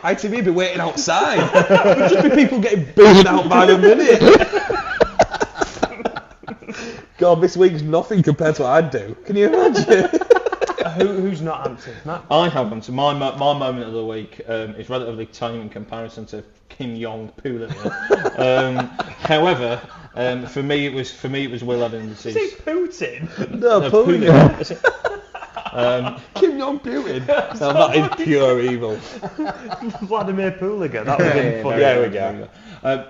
ITV be waiting outside. There'd just be people getting booed out by the minute. God, this week's nothing compared to what I'd do. Can you imagine? Who's not answered? Matt? I have answered. My moment of the week is relatively tame in comparison to Kim Jong-poo. However, for me it was Will Evans. Is it Putin? No, Putin. Kim Jong-Putin. No, that is pure evil. Vladimir Puliga. That would have been funny. There we go.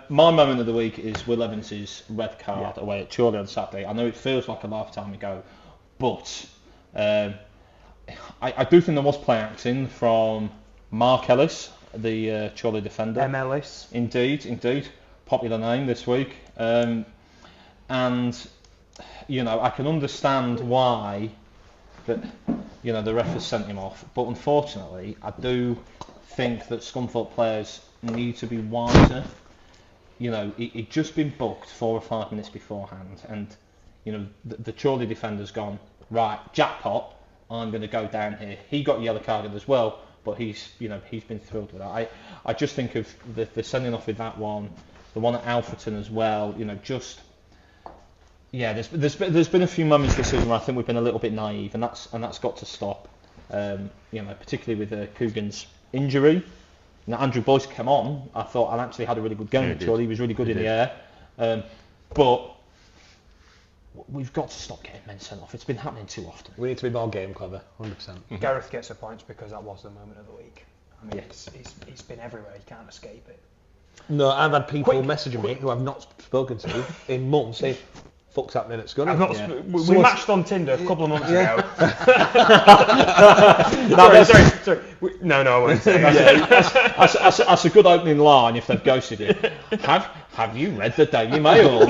My moment of the week is Will Evans's red card away at Chorley on Saturday. I know it feels like a lifetime ago, but I do think there was play acting from Mark Ellis, the Chorley defender. MLS. Indeed. Popular name this week. And, I can understand why the ref has sent him off. But unfortunately, I do think that Scunthorpe players need to be wiser. He'd just been booked 4 or 5 minutes beforehand. And, the Chorley defender's gone, right, jackpot. I'm going to go down here. He got yellow carded as well, but he's been thrilled with that. I just think of the sending off with that one, the one at Alfreton as well. There's been a few moments this season where I think we've been a little bit naive, and that's got to stop. Particularly with Coogan's injury. Now Andrew Boyce came on. I thought I actually had a really good game. He was really good in the air, but we've got to stop getting men sent off. It's been happening too often. We need to be more game clever, 100%. Gareth gets the points because that was the moment of the week. I mean, it's been everywhere. You can't escape it. No, I've had people messaging me who I've not spoken to in months saying, "Fuck's happening at Scunthorpe." We matched on Tinder a couple of months ago. Sorry. No, I won't say that. That's a good opening line if they've ghosted you. Have you read the Daily Mail?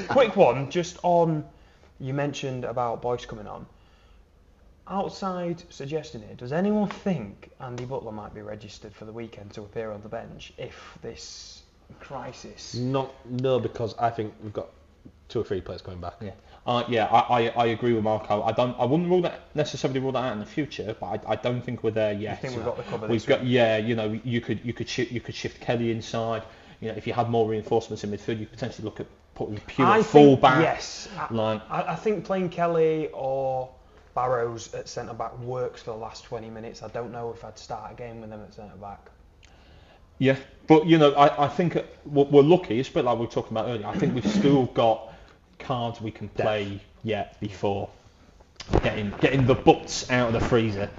Quick one, just on, you mentioned about Boyce coming on. Outside suggesting it, does anyone think Andy Butler might be registered for the weekend to appear on the bench if this crisis? No, because I think we've got 2 or 3 players coming back. I agree with Marco. I wouldn't necessarily rule that out in the future, but I don't think we're there yet. You think we've got the cover? We've got, you could shift Kelly inside. If you had more reinforcements in midfield, you could potentially look at putting Pugh at full back. Yes, I think playing Kelly or Barrows at centre back works for the last 20 minutes. I don't know if I'd start a game with them at centre back. Yeah, but I think we're lucky. It's a bit like we were talking about earlier. I think we've still got cards we can play before getting the butts out of the freezer.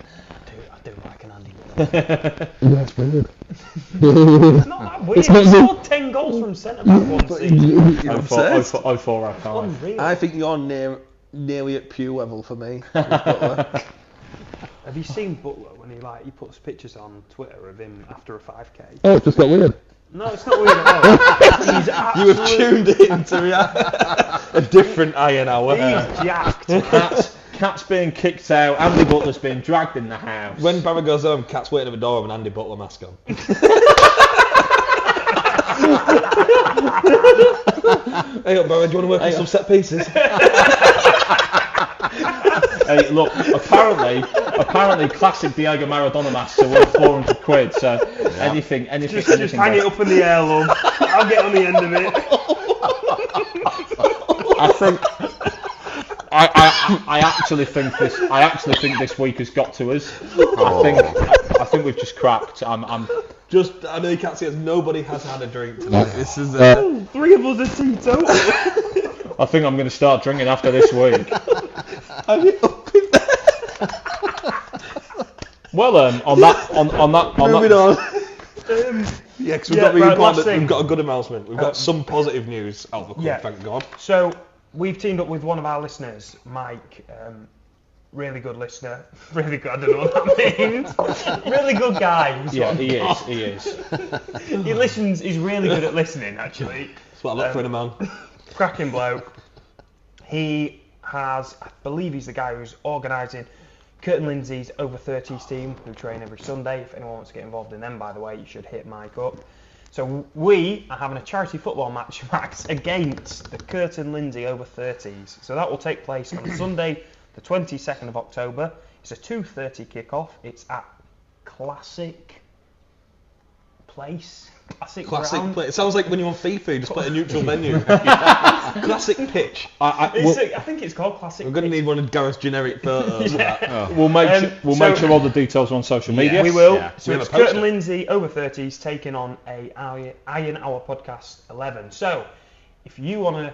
I do like an Andy Butler. That's weird. It's not that weird. He scored 10 goals from centre back one season. 04 archive. Unreal. I think you're nearly at Pew level for me. with Butler. Have you seen Butler when he puts pictures on Twitter of him after a 5k? Oh, it just got weird. No, it's not weird at all. You have tuned in to a different Iron Hour. He's jacked. Cat's being kicked out. Andy Butler's being dragged in the house. When Barry goes home, Cat's waiting at the door with an Andy Butler mask on. Hey up, Barry, do you want to work on some set pieces? Hey, look, apparently classic Diego Maradona masks are worth 400 quid, so anything Just hang it up in the air, love. I'll get on the end of it. I think I actually think this week has got to us. I think we've just cracked. I know you can't see us. Nobody has had a drink tonight. This is 3 of us are teetotal. I think I'm going to start drinking after this week. Well, on that. Moving on. Yeah, because we've got a good announcement. We've got some positive news out of the club, thank God. So we've teamed up with one of our listeners, Mike. Really good listener. Really good. I don't know what that means. Really good guy. Yeah, he is. He listens. He's really good at listening. Actually, That's what I look for in a man. cracking bloke. He has, I believe he's the guy who's organising Curtin Lindsay's over 30s team, who train every Sunday. If anyone wants to get involved in them, by the way, you should hit Mike up. So we are having a charity football match against the Curtin Lindsay over 30s. So that will take place on Sunday, the 22nd of October. It's a 2:30 kickoff. It's at Classic Place. Classic ground. play. It sounds like when you're on FIFA, you just play a neutral menu. Classic pitch. I think it's called Classic. We're going to need one of Gareth's generic photos of that. We'll make sure all the details are on social media. We will. Yeah. So We have it's a poster. Curtin Lindsay over 30s taking on a Iron Hour Podcast 11. So if you want to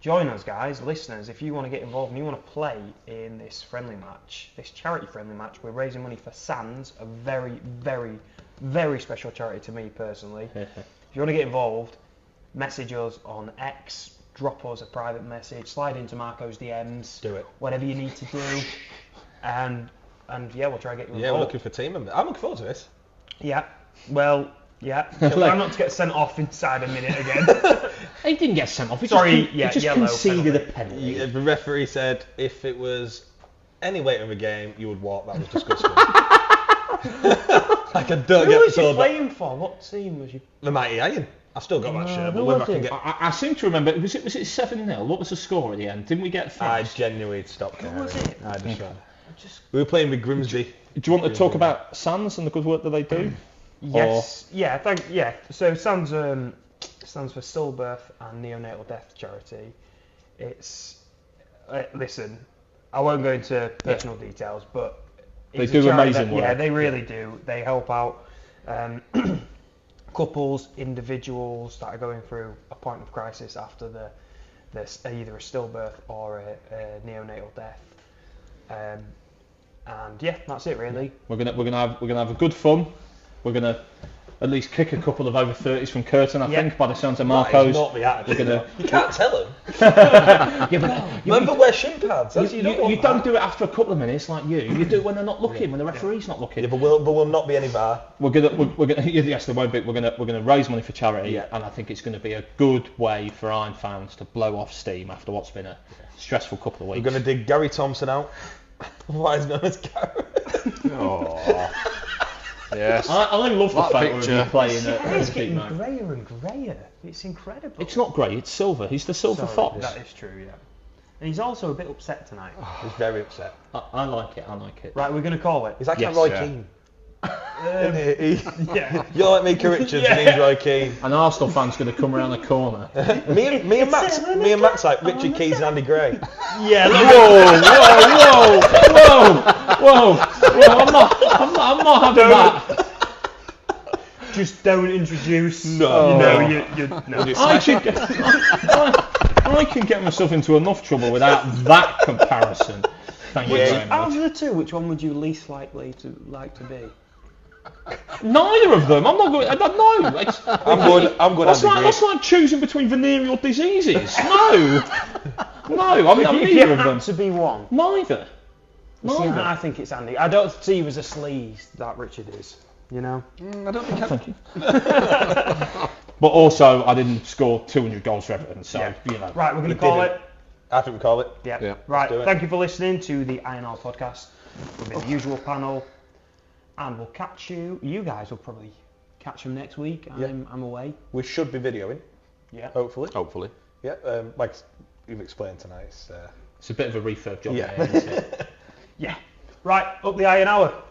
join us, guys, listeners, if you want to get involved and you want to play in this friendly match, this charity friendly match, we're raising money for Sands, a very, very, very special charity to me personally. If you want to get involved, message us on X, drop us a private message, slide into Marco's DMs, Do it. whatever you need to do, and yeah, we'll try and get you involved. Yeah, we're looking for team members. I'm looking forward to this. Yeah, well, yeah. Try not to get sent off inside a minute again. He didn't get sent off. He just yellow conceded penalty. a penalty. The referee said if it was any later in the game, you would walk. That was disgusting. Like I don't Who get was you told that. playing for? What team was you? The Mighty Iron. I've still got that shirt, who but whether I was can it? get. I seem to remember. Was it 7-0? What was the score at the end? Didn't we get I thrashed? genuinely stopped caring. was it? I just we were playing with Grimsby. Do you want to talk about Sands and the good work that they do? Yes. Yeah. So stands for Stillbirth and Neonatal Death Charity. It's listen, I won't go into personal details, but They it's do a charity amazing work. Yeah, they really do. They help out couples, individuals that are going through a point of crisis after either a stillbirth or a neonatal death. And yeah, that's it really. We're gonna have a good fun. We're gonna at least kick a couple of over 30s from Curtin, I think, by the sounds of Marco's. Not the attitude. We're gonna. You can't tell them. Yeah, but Remember, wear shin pads. you don't do it after a couple of minutes like you. You do it when they're not looking, when the referee's not looking. Yeah, but will not be any VAR. We're gonna yes, there won't be. We're gonna raise money for charity, and I think it's going to be a good way for Iron fans to blow off steam after what's been a stressful couple of weeks. We're going to dig Gary Thompson out. Why is known as Gary? Oh. Yes. I love the That photo of picture. you playing It's at getting man. greyer and greyer. It's incredible. It's not grey, it's silver. He's the silver Sorry, fox. That is true, yeah. And he's also a bit upset tonight. He's very upset. I like it. Right, we're going to call it. He's like Yes, Roy yeah. Keane. Yeah. You're like Mika Richards and he's Roy Keane. An Arsenal fan's going to come around the corner. me and Matt's like Richard Keys and Andy Gray. Yeah. Whoa! I'm not having that. Just don't introduce. No. I can get myself into enough trouble without that comparison. Thank you very Out much. of the two, which one would you least likely to be? Neither of them. I'm not going. No. I'm going. That's like choosing between venereal diseases. No. No. I'm If neither you of them. had to be one. Neither. See, I think it's Andy. I don't see you as a sleaze that Richard is. You know. I don't think. Thank you. But also, I didn't score 200 goals for Everton, so you know. Right, we're going to call didn't. it. I think we call it. Yeah. Right. Thank you for listening to the INR podcast with the usual panel, and we'll catch you. You guys will probably catch them next week. I'm away. We should be videoing. Yeah. Hopefully. Yeah. Like you've explained tonight. It's a bit of a refurb job. Yeah. There, isn't it? Yeah. Right. Up the Iron Hour.